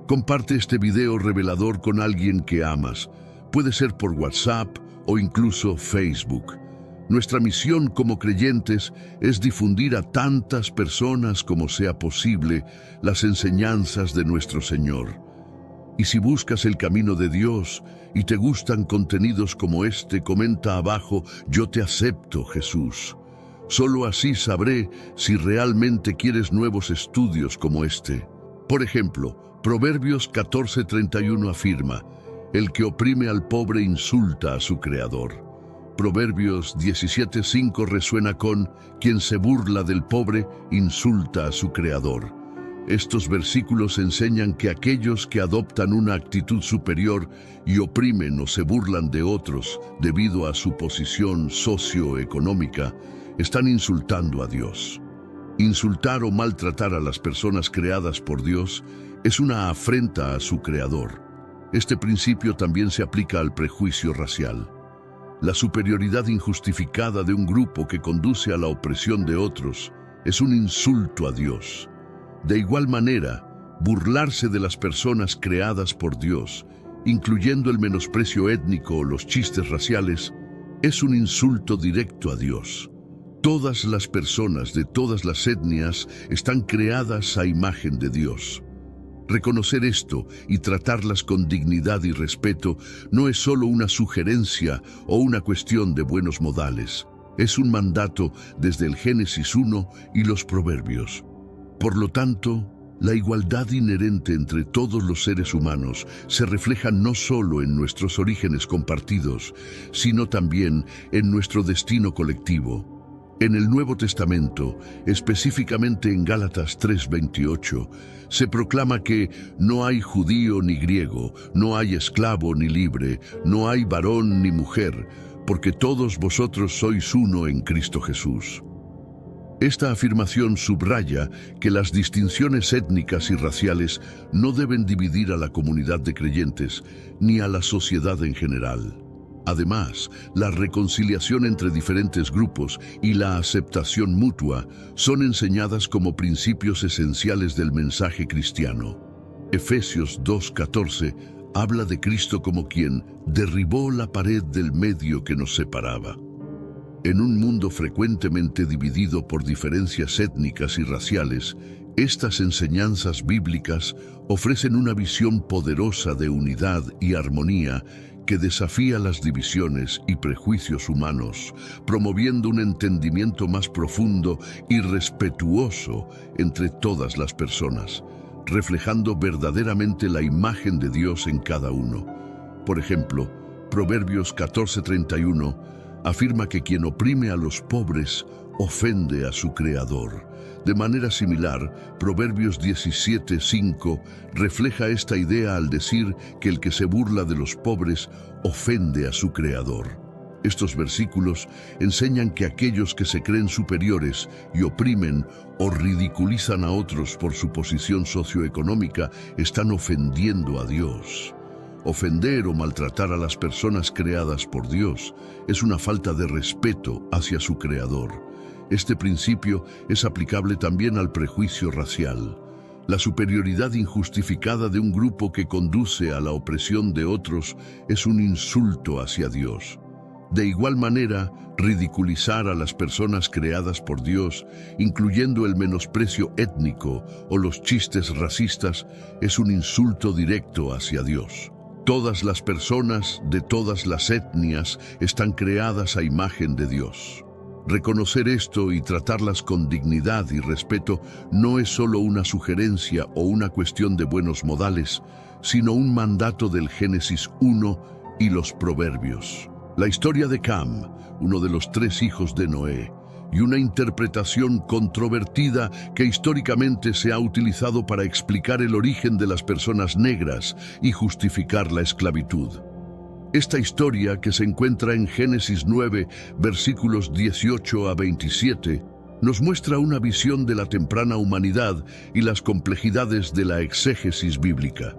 comparte este video revelador con alguien que amas. Puede ser por WhatsApp o incluso Facebook. Nuestra misión como creyentes es difundir a tantas personas como sea posible las enseñanzas de nuestro Señor. Y si buscas el camino de Dios y te gustan contenidos como este, comenta abajo: yo te acepto, Jesús. Solo así sabré si realmente quieres nuevos estudios como este. Por ejemplo, Proverbios 14:31 afirma: el que oprime al pobre insulta a su creador. Proverbios 17:5 resuena con: quien se burla del pobre insulta a su creador. Estos versículos enseñan que aquellos que adoptan una actitud superior y oprimen o se burlan de otros debido a su posición socioeconómica, están insultando a Dios. Insultar o maltratar a las personas creadas por Dios es una afrenta a su Creador. Este principio también se aplica al prejuicio racial. La superioridad injustificada de un grupo que conduce a la opresión de otros es un insulto a Dios. De igual manera, burlarse de las personas creadas por Dios, incluyendo el menosprecio étnico o los chistes raciales, es un insulto directo a Dios. Todas las personas de todas las etnias están creadas a imagen de Dios. Reconocer esto y tratarlas con dignidad y respeto no es solo una sugerencia o una cuestión de buenos modales. Es un mandato desde el Génesis 1 y los Proverbios. Por lo tanto, la igualdad inherente entre todos los seres humanos se refleja no solo en nuestros orígenes compartidos, sino también en nuestro destino colectivo. En el Nuevo Testamento, específicamente en Gálatas 3:28, se proclama que no hay judío ni griego, no hay esclavo ni libre, no hay varón ni mujer, porque todos vosotros sois uno en Cristo Jesús. Esta afirmación subraya que las distinciones étnicas y raciales no deben dividir a la comunidad de creyentes ni a la sociedad en general. Además, la reconciliación entre diferentes grupos y la aceptación mutua son enseñadas como principios esenciales del mensaje cristiano. Efesios 2:14 habla de Cristo como quien derribó la pared del medio que nos separaba. En un mundo frecuentemente dividido por diferencias étnicas y raciales, estas enseñanzas bíblicas ofrecen una visión poderosa de unidad y armonía que desafía las divisiones y prejuicios humanos, promoviendo un entendimiento más profundo y respetuoso entre todas las personas, reflejando verdaderamente la imagen de Dios en cada uno. Por ejemplo, Proverbios 14:31 afirma que quien oprime a los pobres ofende a su Creador. De manera similar, Proverbios 17:5 refleja esta idea al decir que el que se burla de los pobres ofende a su Creador. Estos versículos enseñan que aquellos que se creen superiores y oprimen o ridiculizan a otros por su posición socioeconómica están ofendiendo a Dios. Ofender o maltratar a las personas creadas por Dios es una falta de respeto hacia su Creador. Este principio es aplicable también al prejuicio racial. La superioridad injustificada de un grupo que conduce a la opresión de otros es un insulto hacia Dios. De igual manera, ridiculizar a las personas creadas por Dios, incluyendo el menosprecio étnico o los chistes racistas, es un insulto directo hacia Dios. Todas las personas de todas las etnias están creadas a imagen de Dios. Reconocer esto y tratarlas con dignidad y respeto no es solo una sugerencia o una cuestión de buenos modales, sino un mandato del Génesis 1 y los Proverbios. La historia de Cam, uno de los 3 hijos de Noé, y una interpretación controvertida que históricamente se ha utilizado para explicar el origen de las personas negras y justificar la esclavitud. Esta historia, que se encuentra en Génesis 9, versículos 18 a 27, nos muestra una visión de la temprana humanidad y las complejidades de la exégesis bíblica.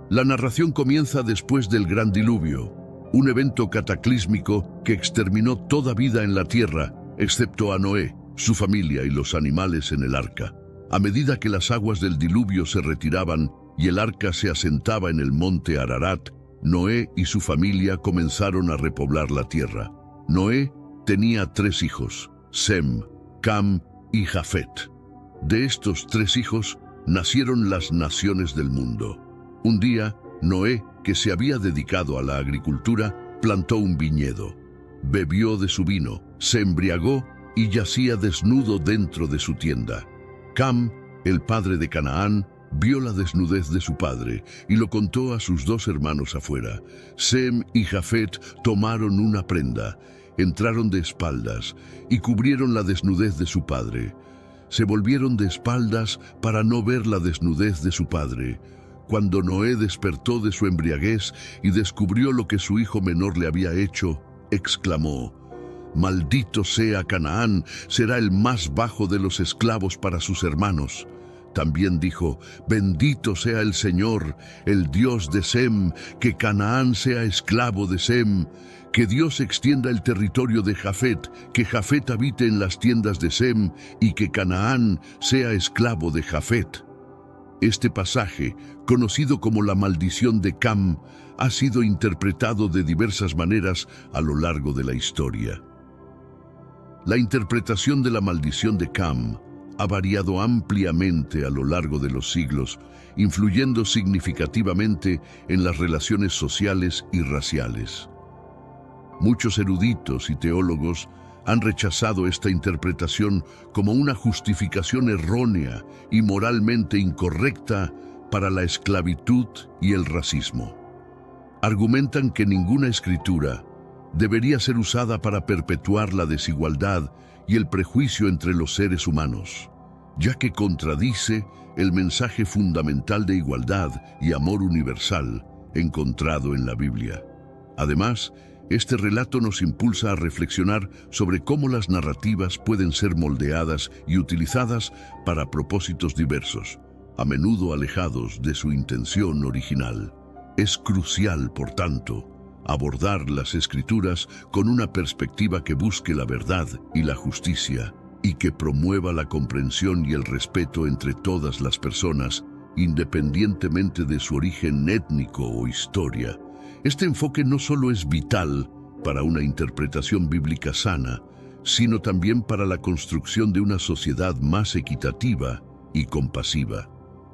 La narración comienza después del Gran Diluvio, un evento cataclísmico que exterminó toda vida en la tierra, excepto a Noé, su familia y los animales en el arca. A medida que las aguas del diluvio se retiraban y el arca se asentaba en el monte Ararat, Noé y su familia comenzaron a repoblar la tierra. Noé tenía 3 hijos, Sem, Cam y Jafet. De estos 3 hijos nacieron las naciones del mundo. Un día, Noé, que se había dedicado a la agricultura, plantó un viñedo. Bebió de su vino, se embriagó y yacía desnudo dentro de su tienda. Cam, el padre de Canaán, vio la desnudez de su padre y lo contó a sus 2 hermanos afuera. Sem y Jafet tomaron una prenda, entraron de espaldas y cubrieron la desnudez de su padre. Se volvieron de espaldas para no ver la desnudez de su padre. Cuando Noé despertó de su embriaguez y descubrió lo que su hijo menor le había hecho, exclamó: «Maldito sea Canaán, será el más bajo de los esclavos para sus hermanos». También dijo: «Bendito sea el Señor, el Dios de Sem, que Canaán sea esclavo de Sem, que Dios extienda el territorio de Jafet, que Jafet habite en las tiendas de Sem, y que Canaán sea esclavo de Jafet». Este pasaje, conocido como la maldición de Cam, ha sido interpretado de diversas maneras a lo largo de la historia. La interpretación de la maldición de Cam ha variado ampliamente a lo largo de los siglos, influyendo significativamente en las relaciones sociales y raciales. Muchos eruditos y teólogos han rechazado esta interpretación como una justificación errónea y moralmente incorrecta para la esclavitud y el racismo. Argumentan que ninguna escritura debería ser usada para perpetuar la desigualdad y el prejuicio entre los seres humanos, ya que contradice el mensaje fundamental de igualdad y amor universal encontrado en la Biblia. Además, este relato nos impulsa a reflexionar sobre cómo las narrativas pueden ser moldeadas y utilizadas para propósitos diversos, a menudo alejados de su intención original. Es crucial, por tanto, abordar las Escrituras con una perspectiva que busque la verdad y la justicia, y que promueva la comprensión y el respeto entre todas las personas, independientemente de su origen étnico o historia. Este enfoque no solo es vital para una interpretación bíblica sana, sino también para la construcción de una sociedad más equitativa y compasiva.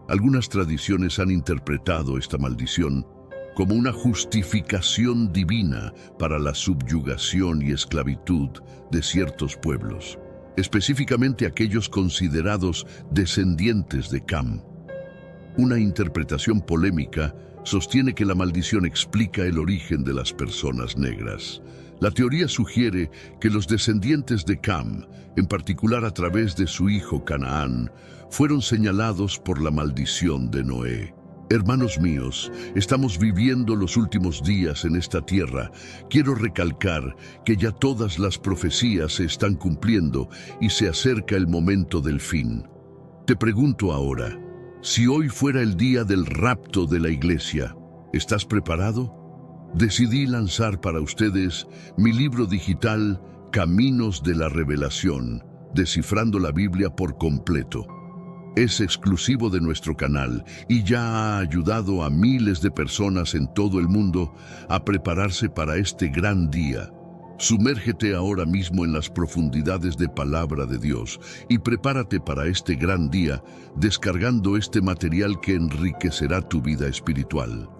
Algunas tradiciones han interpretado esta maldición como una justificación divina para la subyugación y esclavitud de ciertos pueblos, específicamente aquellos considerados descendientes de Cam. Una interpretación polémica sostiene que la maldición explica el origen de las personas negras. La teoría sugiere que los descendientes de Cam, en particular a través de su hijo Canaán, fueron señalados por la maldición de Noé. Hermanos míos, estamos viviendo los últimos días en esta tierra. Quiero recalcar que ya todas las profecías se están cumpliendo y se acerca el momento del fin. Te pregunto ahora, si hoy fuera el día del rapto de la iglesia, ¿estás preparado? Decidí lanzar para ustedes mi libro digital Caminos de la Revelación, descifrando la Biblia por completo. Es exclusivo de nuestro canal y ya ha ayudado a miles de personas en todo el mundo a prepararse para este gran día. Sumérgete ahora mismo en las profundidades de Palabra de Dios y prepárate para este gran día descargando este material que enriquecerá tu vida espiritual.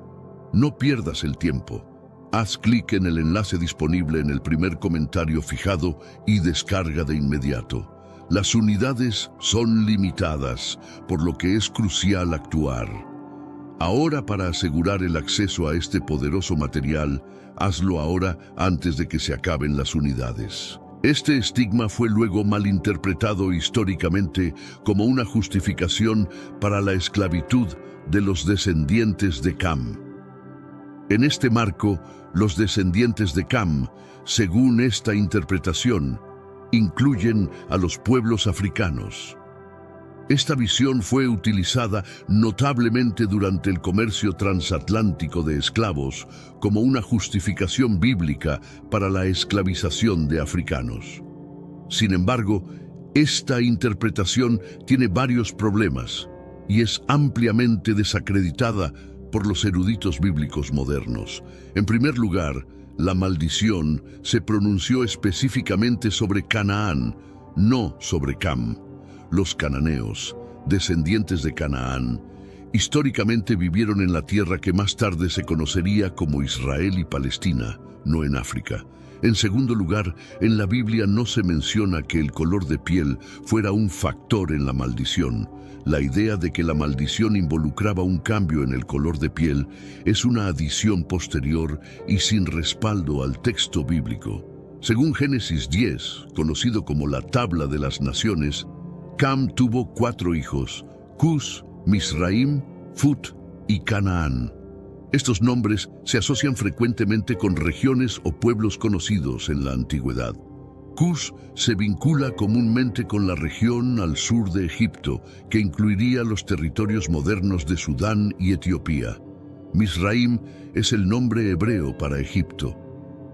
No pierdas el tiempo. Haz clic en el enlace disponible en el primer comentario fijado y descarga de inmediato. Las unidades son limitadas, por lo que es crucial actuar. Ahora, para asegurar el acceso a este poderoso material, hazlo ahora antes de que se acaben las unidades. Este estigma fue luego malinterpretado históricamente como una justificación para la esclavitud de los descendientes de Cam. En este marco, los descendientes de Cam, según esta interpretación, incluyen a los pueblos africanos. Esta visión fue utilizada notablemente durante el comercio transatlántico de esclavos como una justificación bíblica para la esclavización de africanos. Sin embargo, esta interpretación tiene varios problemas y es ampliamente desacreditada por los eruditos bíblicos modernos. En primer lugar, la maldición se pronunció específicamente sobre Canaán, no sobre Cam. Los cananeos, descendientes de Canaán, históricamente vivieron en la tierra que más tarde se conocería como Israel y Palestina, no en África. En segundo lugar, en la Biblia no se menciona que el color de piel fuera un factor en la maldición. La idea de que la maldición involucraba un cambio en el color de piel es una adición posterior y sin respaldo al texto bíblico. Según Génesis 10, conocido como la Tabla de las Naciones, Cam tuvo 4 hijos: Cus, Misraim, Fut y Canaán. Estos nombres se asocian frecuentemente con regiones o pueblos conocidos en la antigüedad. Cus se vincula comúnmente con la región al sur de Egipto, que incluiría los territorios modernos de Sudán y Etiopía. Misraim es el nombre hebreo para Egipto.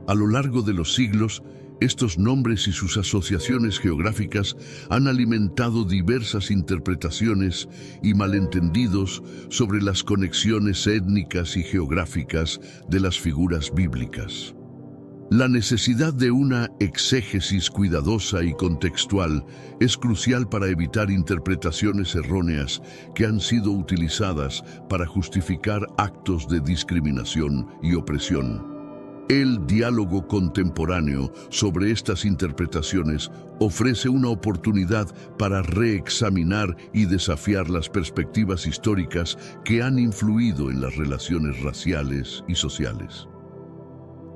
A lo largo de los siglos, estos nombres y sus asociaciones geográficas han alimentado diversas interpretaciones y malentendidos sobre las conexiones étnicas y geográficas de las figuras bíblicas. La necesidad de una exégesis cuidadosa y contextual es crucial para evitar interpretaciones erróneas que han sido utilizadas para justificar actos de discriminación y opresión. El diálogo contemporáneo sobre estas interpretaciones ofrece una oportunidad para reexaminar y desafiar las perspectivas históricas que han influido en las relaciones raciales y sociales.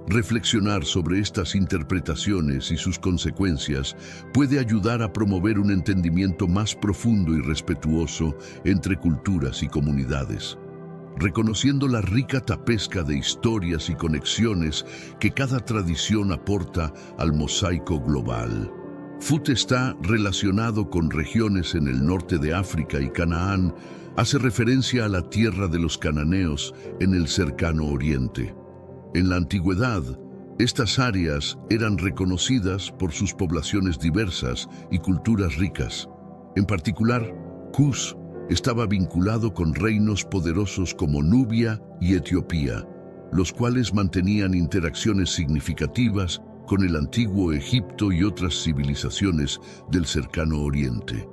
Reflexionar sobre estas interpretaciones y sus consecuencias puede ayudar a promover un entendimiento más profundo y respetuoso entre culturas y comunidades, reconociendo la rica tapesca de historias y conexiones que cada tradición aporta al mosaico global. Fut está relacionado con regiones en el norte de África y Canaán, hace referencia a la tierra de los cananeos en el cercano oriente. En la antigüedad, estas áreas eran reconocidas por sus poblaciones diversas y culturas ricas. En particular, Cus estaba vinculado con reinos poderosos como Nubia y Etiopía, los cuales mantenían interacciones significativas con el antiguo Egipto y otras civilizaciones del cercano oriente.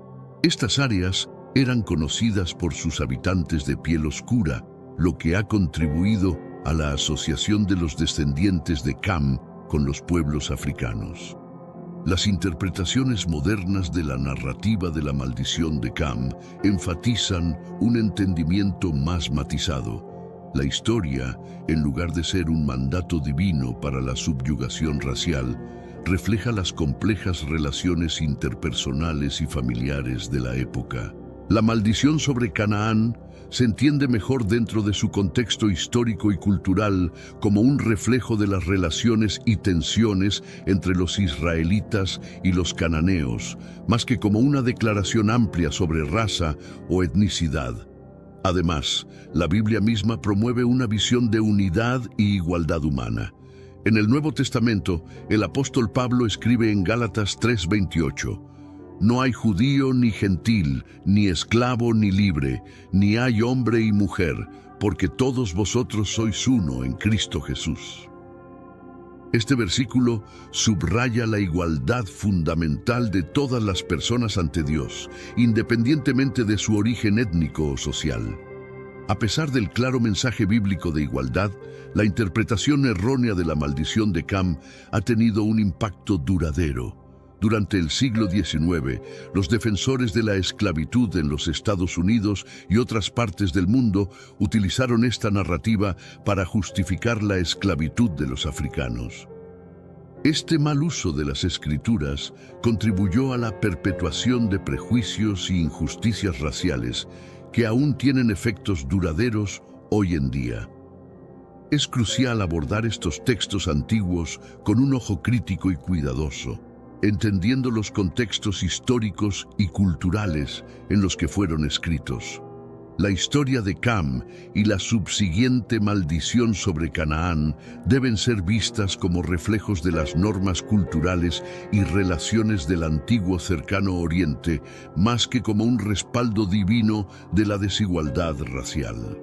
Estas áreas eran conocidas por sus habitantes de piel oscura, lo que ha contribuido a la asociación de los descendientes de Cam con los pueblos africanos. Las interpretaciones modernas de la narrativa de la maldición de Cam enfatizan un entendimiento más matizado. La historia, en lugar de ser un mandato divino para la subyugación racial, refleja las complejas relaciones interpersonales y familiares de la época. La maldición sobre Canaán se entiende mejor dentro de su contexto histórico y cultural como un reflejo de las relaciones y tensiones entre los israelitas y los cananeos, más que como una declaración amplia sobre raza o etnicidad. Además, la Biblia misma promueve una visión de unidad y igualdad humana. En el Nuevo Testamento, el apóstol Pablo escribe en Gálatas 3:28: No hay judío ni gentil, ni esclavo ni libre, ni hay hombre y mujer, porque todos vosotros sois uno en Cristo Jesús. Este versículo subraya la igualdad fundamental de todas las personas ante Dios, independientemente de su origen étnico o social. A pesar del claro mensaje bíblico de igualdad, la interpretación errónea de la maldición de Cam ha tenido un impacto duradero. Durante el siglo XIX, los defensores de la esclavitud en los Estados Unidos y otras partes del mundo utilizaron esta narrativa para justificar la esclavitud de los africanos. Este mal uso de las escrituras contribuyó a la perpetuación de prejuicios e injusticias raciales que aún tienen efectos duraderos hoy en día. Es crucial abordar estos textos antiguos con un ojo crítico y cuidadoso, entendiendo los contextos históricos y culturales en los que fueron escritos. La historia de Cam y la subsiguiente maldición sobre Canaán deben ser vistas como reflejos de las normas culturales y relaciones del antiguo cercano oriente, más que como un respaldo divino de la desigualdad racial.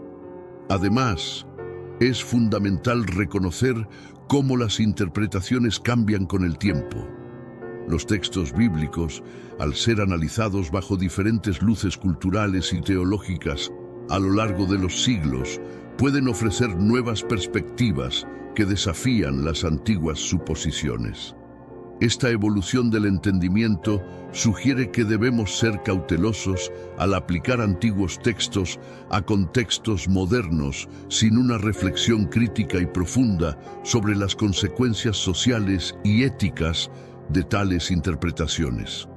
Además, es fundamental reconocer cómo las interpretaciones cambian con el tiempo. Los textos bíblicos, al ser analizados bajo diferentes luces culturales y teológicas a lo largo de los siglos, pueden ofrecer nuevas perspectivas que desafían las antiguas suposiciones. Esta evolución del entendimiento sugiere que debemos ser cautelosos al aplicar antiguos textos a contextos modernos sin una reflexión crítica y profunda sobre las consecuencias sociales y éticas de tales interpretaciones.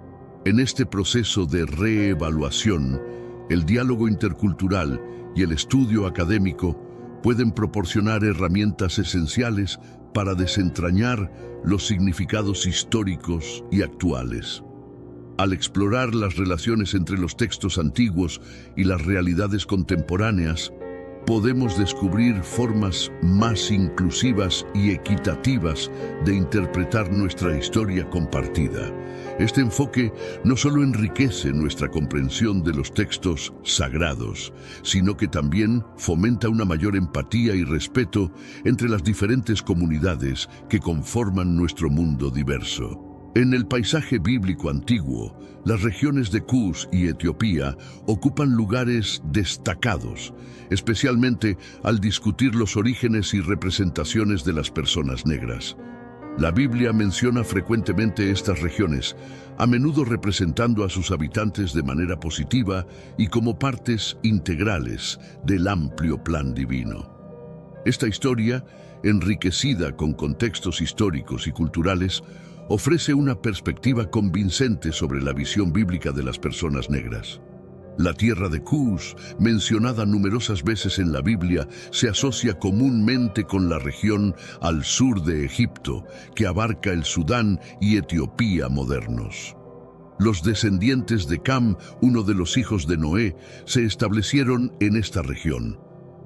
En este proceso de reevaluación, el diálogo intercultural y el estudio académico pueden proporcionar herramientas esenciales para desentrañar los significados históricos y actuales. Al explorar las relaciones entre los textos antiguos y las realidades contemporáneas, podemos descubrir formas más inclusivas y equitativas de interpretar nuestra historia compartida. Este enfoque no solo enriquece nuestra comprensión de los textos sagrados, sino que también fomenta una mayor empatía y respeto entre las diferentes comunidades que conforman nuestro mundo diverso. En el paisaje bíblico antiguo, las regiones de Cus y Etiopía ocupan lugares destacados, especialmente al discutir los orígenes y representaciones de las personas negras. La Biblia menciona frecuentemente estas regiones, a menudo representando a sus habitantes de manera positiva y como partes integrales del amplio plan divino. Esta historia, enriquecida con contextos históricos y culturales, ofrece una perspectiva convincente sobre la visión bíblica de las personas negras. La tierra de Cus, mencionada numerosas veces en la Biblia, se asocia comúnmente con la región al sur de Egipto, que abarca el Sudán y Etiopía modernos. Los descendientes de Cam, uno de los hijos de Noé, se establecieron en esta región.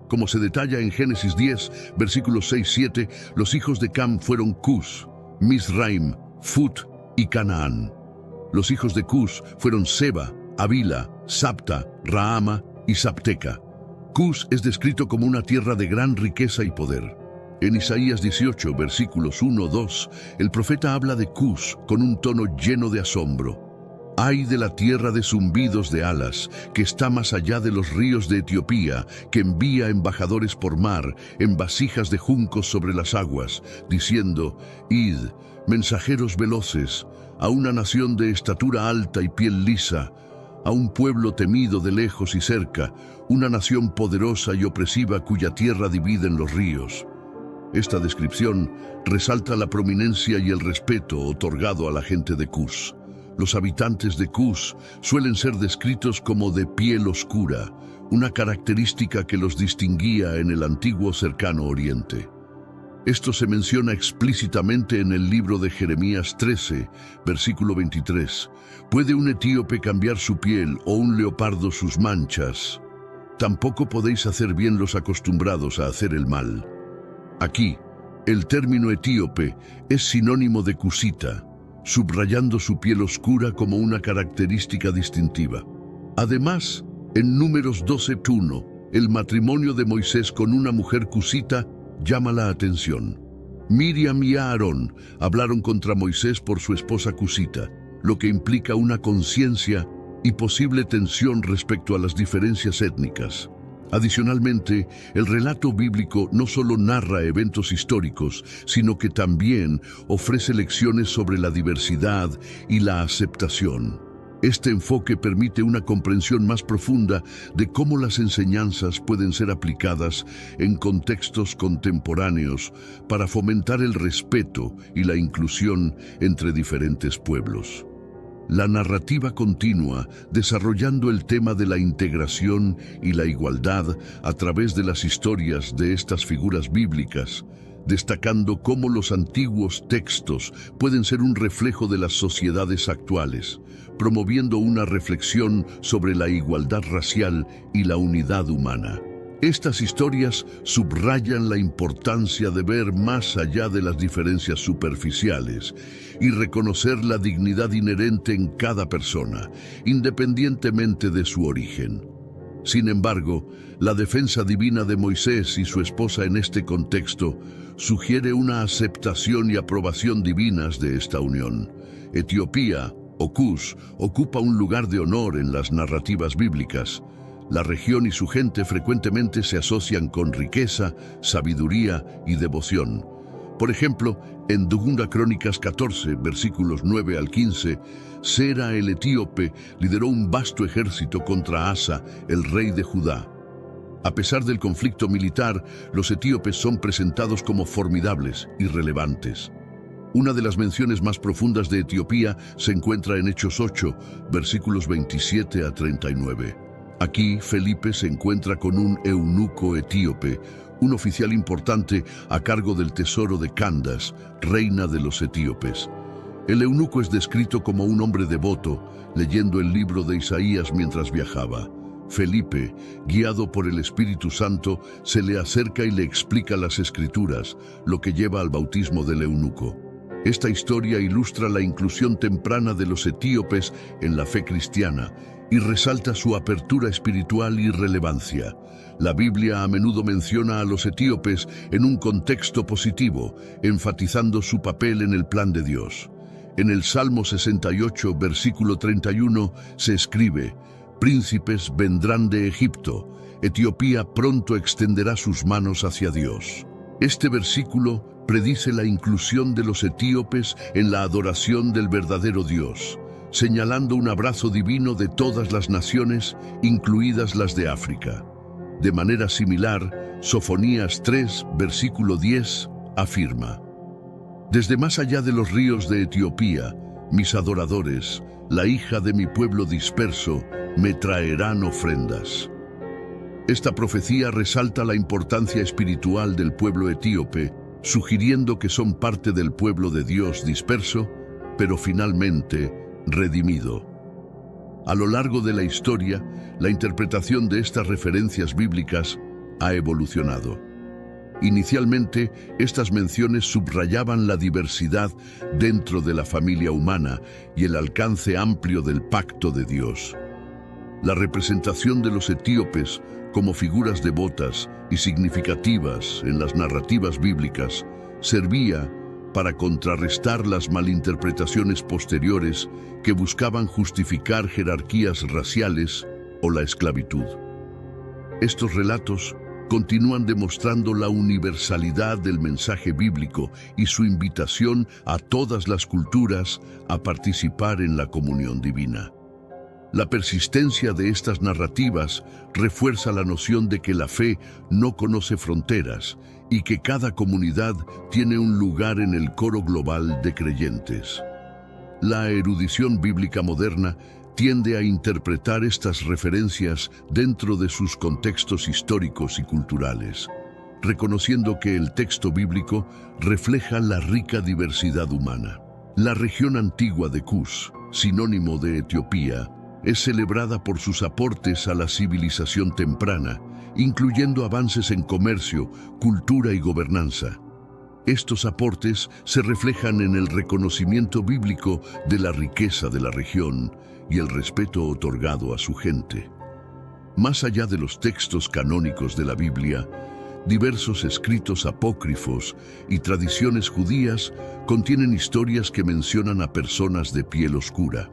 Como se detalla en Génesis 10, versículos 6-7, los hijos de Cam fueron Cus, Misraim, Fut y Canaán. Los hijos de Cus fueron Seba, Havila, Sabta, Raama y Sabteca. Cus es descrito como una tierra de gran riqueza y poder. En Isaías 18, versículos 1-2, el profeta habla de Cus con un tono lleno de asombro. Ay de la tierra de zumbidos de alas, que está más allá de los ríos de Etiopía, que envía embajadores por mar, en vasijas de juncos sobre las aguas, diciendo: Id, mensajeros veloces, a una nación de estatura alta y piel lisa, a un pueblo temido de lejos y cerca, una nación poderosa y opresiva cuya tierra dividen los ríos. Esta descripción resalta la prominencia y el respeto otorgado a la gente de Cus. Los habitantes de Cus suelen ser descritos como de piel oscura, una característica que los distinguía en el antiguo cercano oriente. Esto se menciona explícitamente en el libro de Jeremías 13, versículo 23. ¿Puede un etíope cambiar su piel o un leopardo sus manchas? Tampoco podéis hacer bien los acostumbrados a hacer el mal. Aquí, el término etíope es sinónimo de cusita, subrayando su piel oscura como una característica distintiva. Además, en Números 12:1, el matrimonio de Moisés con una mujer cusita llama la atención. Miriam y Aarón hablaron contra Moisés por su esposa cusita, lo que implica una conciencia y posible tensión respecto a las diferencias étnicas. Adicionalmente, el relato bíblico no solo narra eventos históricos, sino que también ofrece lecciones sobre la diversidad y la aceptación. Este enfoque permite una comprensión más profunda de cómo las enseñanzas pueden ser aplicadas en contextos contemporáneos para fomentar el respeto y la inclusión entre diferentes pueblos. La narrativa continúa desarrollando el tema de la integración y la igualdad a través de las historias de estas figuras bíblicas, destacando cómo los antiguos textos pueden ser un reflejo de las sociedades actuales, promoviendo una reflexión sobre la igualdad racial y la unidad humana. Estas historias subrayan la importancia de ver más allá de las diferencias superficiales y reconocer la dignidad inherente en cada persona, independientemente de su origen. Sin embargo, la defensa divina de Moisés y su esposa en este contexto sugiere una aceptación y aprobación divinas de esta unión. Etiopía, o Cus, ocupa un lugar de honor en las narrativas bíblicas. La región y su gente frecuentemente se asocian con riqueza, sabiduría y devoción. Por ejemplo, en 2 Crónicas 14, versículos 9 al 15, Sera el etíope lideró un vasto ejército contra Asa, el rey de Judá. A pesar del conflicto militar, los etíopes son presentados como formidables y relevantes. Una de las menciones más profundas de Etiopía se encuentra en Hechos 8, versículos 27 a 39. Aquí, Felipe se encuentra con un eunuco etíope, un oficial importante a cargo del tesoro de Candace, reina de los etíopes. El eunuco es descrito como un hombre devoto, leyendo el libro de Isaías mientras viajaba. Felipe, guiado por el Espíritu Santo, se le acerca y le explica las Escrituras, lo que lleva al bautismo del eunuco. Esta historia ilustra la inclusión temprana de los etíopes en la fe cristiana y resalta su apertura espiritual y relevancia. La Biblia a menudo menciona a los etíopes en un contexto positivo, enfatizando su papel en el plan de Dios. En el Salmo 68, versículo 31, se escribe: «Príncipes vendrán de Egipto, Etiopía pronto extenderá sus manos hacia Dios». Este versículo predice la inclusión de los etíopes en la adoración del verdadero Dios, señalando un abrazo divino de todas las naciones, incluidas las de África. De manera similar, Sofonías 3, versículo 10, afirma: «Desde más allá de los ríos de Etiopía, mis adoradores, la hija de mi pueblo disperso, me traerán ofrendas». Esta profecía resalta la importancia espiritual del pueblo etíope, sugiriendo que son parte del pueblo de Dios disperso, pero finalmente redimido. A lo largo de la historia, la interpretación de estas referencias bíblicas ha evolucionado. Inicialmente, estas menciones subrayaban la diversidad dentro de la familia humana y el alcance amplio del pacto de Dios. La representación de los etíopes como figuras devotas y significativas en las narrativas bíblicas servía para contrarrestar las malinterpretaciones posteriores que buscaban justificar jerarquías raciales o la esclavitud. Estos relatos continúan demostrando la universalidad del mensaje bíblico y su invitación a todas las culturas a participar en la comunión divina. La persistencia de estas narrativas refuerza la noción de que la fe no conoce fronteras y que cada comunidad tiene un lugar en el coro global de creyentes. La erudición bíblica moderna tiende a interpretar estas referencias dentro de sus contextos históricos y culturales, reconociendo que el texto bíblico refleja la rica diversidad humana. La región antigua de Cus, sinónimo de Etiopía, es celebrada por sus aportes a la civilización temprana, incluyendo avances en comercio, cultura y gobernanza. Estos aportes se reflejan en el reconocimiento bíblico de la riqueza de la región y el respeto otorgado a su gente. Más allá de los textos canónicos de la Biblia, diversos escritos apócrifos y tradiciones judías contienen historias que mencionan a personas de piel oscura.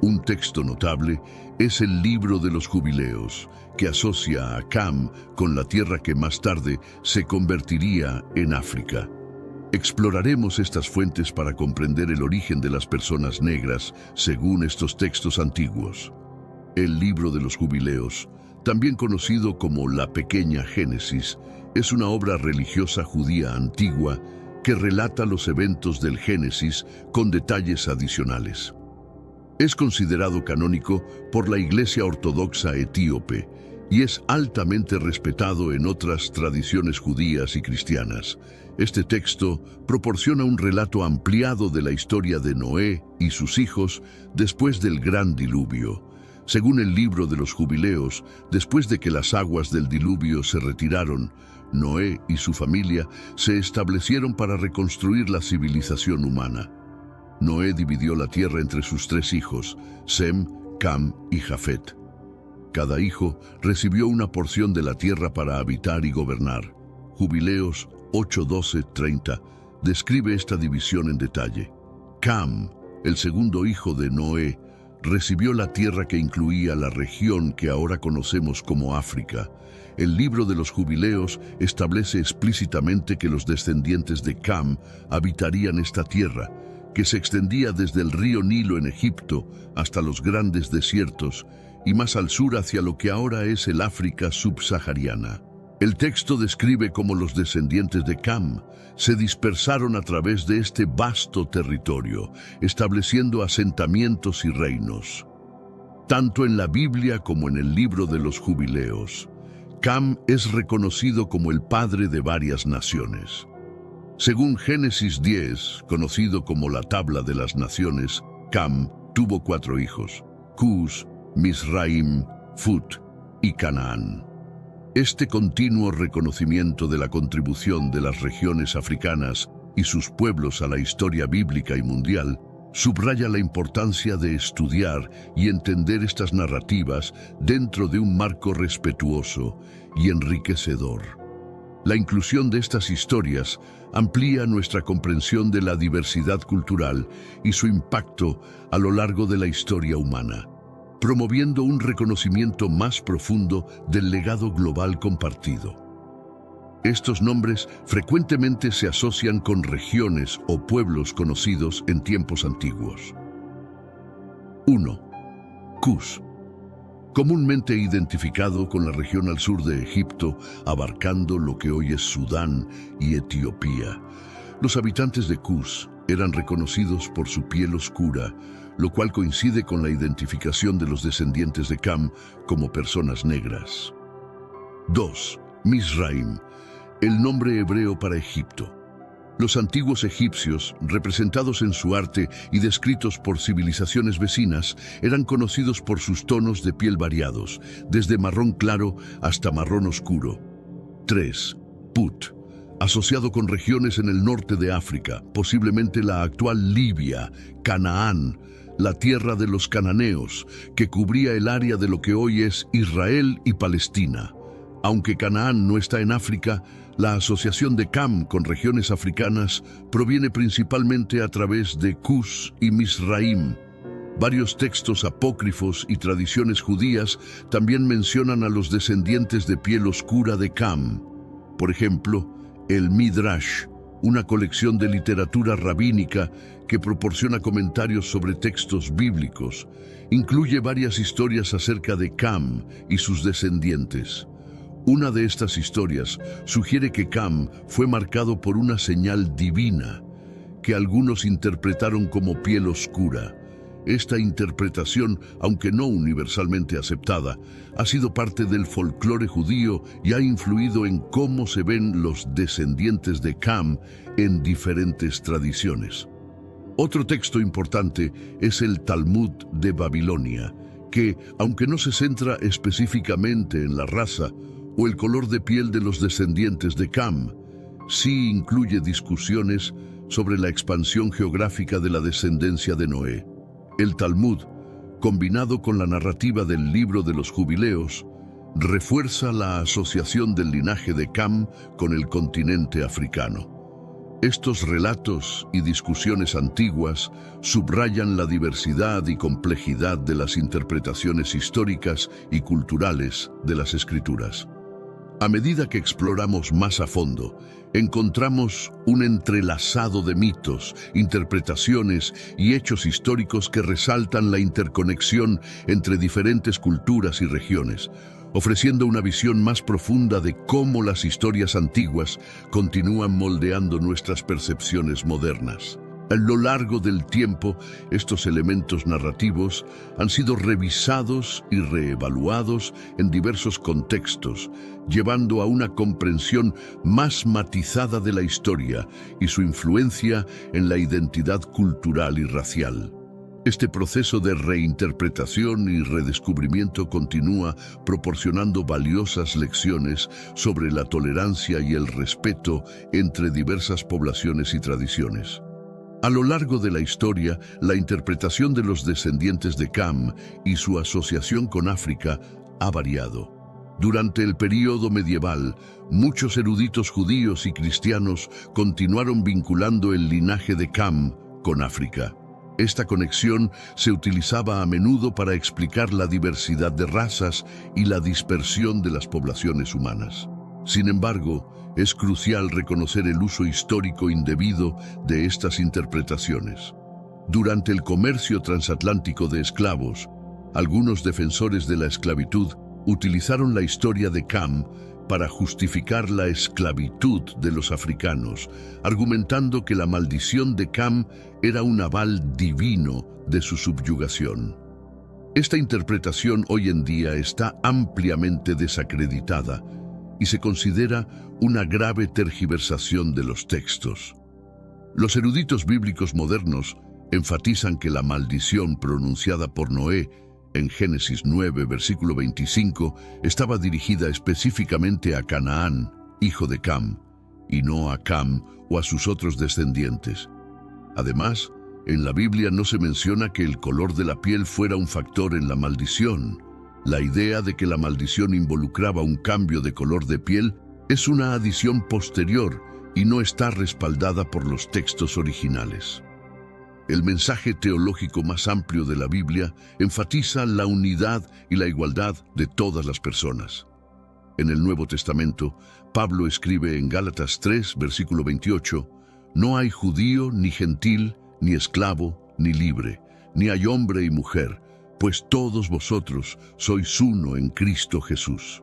Un texto notable es el Libro de los Jubileos, que asocia a Cam con la tierra que más tarde se convertiría en África. Exploraremos estas fuentes para comprender el origen de las personas negras según estos textos antiguos. El Libro de los Jubileos, también conocido como la Pequeña Génesis, es una obra religiosa judía antigua que relata los eventos del Génesis con detalles adicionales. Es considerado canónico por la Iglesia Ortodoxa Etíope y es altamente respetado en otras tradiciones judías y cristianas. Este texto proporciona un relato ampliado de la historia de Noé y sus hijos después del gran diluvio. Según el Libro de los Jubileos, después de que las aguas del diluvio se retiraron, Noé y su familia se establecieron para reconstruir la civilización humana. Noé dividió la tierra entre sus 3 hijos, Sem, Cam y Jafet. Cada hijo recibió una porción de la tierra para habitar y gobernar. Jubileos 8:12-30 describe esta división en detalle. Cam, el segundo hijo de Noé, recibió la tierra que incluía la región que ahora conocemos como África. El Libro de los Jubileos establece explícitamente que los descendientes de Cam habitarían esta tierra, que se extendía desde el río Nilo en Egipto hasta los grandes desiertos y más al sur hacia lo que ahora es el África subsahariana. El texto describe cómo los descendientes de Cam se dispersaron a través de este vasto territorio, estableciendo asentamientos y reinos. Tanto en la Biblia como en el Libro de los Jubileos, Cam es reconocido como el padre de varias naciones. Según Génesis 10, conocido como la Tabla de las Naciones, Cam tuvo 4 hijos: Cus, Misraim, Fut y Canaán. Este continuo reconocimiento de la contribución de las regiones africanas y sus pueblos a la historia bíblica y mundial subraya la importancia de estudiar y entender estas narrativas dentro de un marco respetuoso y enriquecedor. La inclusión de estas historias amplía nuestra comprensión de la diversidad cultural y su impacto a lo largo de la historia humana, promoviendo un reconocimiento más profundo del legado global compartido. Estos nombres frecuentemente se asocian con regiones o pueblos conocidos en tiempos antiguos. 1. Cus. Comúnmente identificado con la región al sur de Egipto, abarcando lo que hoy es Sudán y Etiopía. Los habitantes de Cus eran reconocidos por su piel oscura, lo cual coincide con la identificación de los descendientes de Cam como personas negras. 2. Mizraim, el nombre hebreo para Egipto. Los antiguos egipcios, representados en su arte y descritos por civilizaciones vecinas, eran conocidos por sus tonos de piel variados, desde marrón claro hasta marrón oscuro. 3. Put, asociado con regiones en el norte de África, posiblemente la actual Libia, Canaán, la tierra de los cananeos, que cubría el área de lo que hoy es Israel y Palestina. Aunque Canaán no está en África, la asociación de Cam con regiones africanas proviene principalmente a través de Cus y Mizraim. Varios textos apócrifos y tradiciones judías también mencionan a los descendientes de piel oscura de Cam. Por ejemplo, el Midrash, una colección de literatura rabínica que proporciona comentarios sobre textos bíblicos, incluye varias historias acerca de Cam y sus descendientes. Una de estas historias sugiere que Cam fue marcado por una señal divina, que algunos interpretaron como piel oscura. Esta interpretación, aunque no universalmente aceptada, ha sido parte del folclore judío y ha influido en cómo se ven los descendientes de Cam en diferentes tradiciones. Otro texto importante es el Talmud de Babilonia, que, aunque no se centra específicamente en la raza o el color de piel de los descendientes de Cam, sí incluye discusiones sobre la expansión geográfica de la descendencia de Noé. El Talmud, combinado con la narrativa del Libro de los Jubileos, refuerza la asociación del linaje de Cam con el continente africano. Estos relatos y discusiones antiguas subrayan la diversidad y complejidad de las interpretaciones históricas y culturales de las Escrituras. A medida que exploramos más a fondo, encontramos un entrelazado de mitos, interpretaciones y hechos históricos que resaltan la interconexión entre diferentes culturas y regiones, ofreciendo una visión más profunda de cómo las historias antiguas continúan moldeando nuestras percepciones modernas. A lo largo del tiempo, estos elementos narrativos han sido revisados y reevaluados en diversos contextos, llevando a una comprensión más matizada de la historia y su influencia en la identidad cultural y racial. Este proceso de reinterpretación y redescubrimiento continúa proporcionando valiosas lecciones sobre la tolerancia y el respeto entre diversas poblaciones y tradiciones. A lo largo de la historia, la interpretación de los descendientes de Cam y su asociación con África ha variado. Durante el período medieval, muchos eruditos judíos y cristianos continuaron vinculando el linaje de Cam con África. Esta conexión se utilizaba a menudo para explicar la diversidad de razas y la dispersión de las poblaciones humanas. Sin embargo, es crucial reconocer el uso histórico indebido de estas interpretaciones. Durante el comercio transatlántico de esclavos, algunos defensores de la esclavitud utilizaron la historia de Cam para justificar la esclavitud de los africanos, argumentando que la maldición de Cam era un aval divino de su subyugación. Esta interpretación hoy en día está ampliamente desacreditada y se considera una grave tergiversación de los textos. Los eruditos bíblicos modernos enfatizan que la maldición pronunciada por Noé en Génesis 9, versículo 25, estaba dirigida específicamente a Canaán, hijo de Cam, y no a Cam o a sus otros descendientes. Además, en la Biblia no se menciona que el color de la piel fuera un factor en la maldición. La idea de que la maldición involucraba un cambio de color de piel Es una adición posterior y no está respaldada por los textos originales. El mensaje teológico más amplio de la Biblia enfatiza la unidad y la igualdad de todas las personas. En el Nuevo Testamento, Pablo escribe en Gálatas 3, versículo 28, «No hay judío ni gentil, ni esclavo, ni libre, ni hay hombre y mujer, pues todos vosotros sois uno en Cristo Jesús».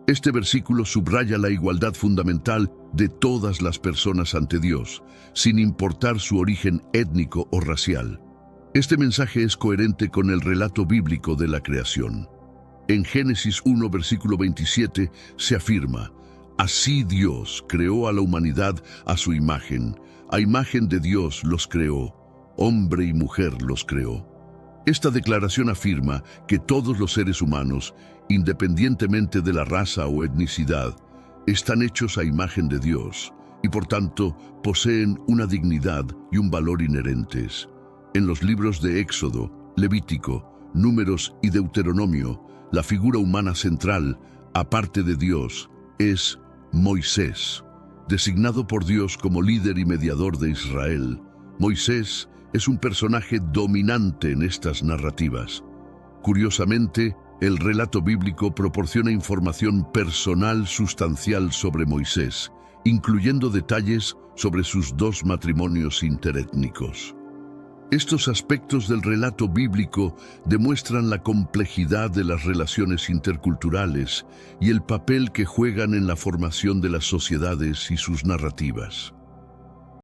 Este versículo subraya la igualdad fundamental de todas las personas ante Dios, sin importar su origen étnico o racial. Este mensaje es coherente con el relato bíblico de la creación. En Génesis 1, versículo 27, se afirma, «Así Dios creó a la humanidad a su imagen, a imagen de Dios los creó, hombre y mujer los creó». Esta declaración afirma que todos los seres humanos, independientemente de la raza o etnicidad, están hechos a imagen de Dios y por tanto poseen una dignidad y un valor inherentes. En los libros de Éxodo, Levítico, Números y Deuteronomio, la figura humana central, aparte de Dios, es Moisés. Designado por Dios como líder y mediador de Israel, Moisés es un personaje dominante en estas narrativas. Curiosamente, el relato bíblico proporciona información personal sustancial sobre Moisés, incluyendo detalles sobre sus 2 matrimonios interétnicos. Estos aspectos del relato bíblico demuestran la complejidad de las relaciones interculturales y el papel que juegan en la formación de las sociedades y sus narrativas.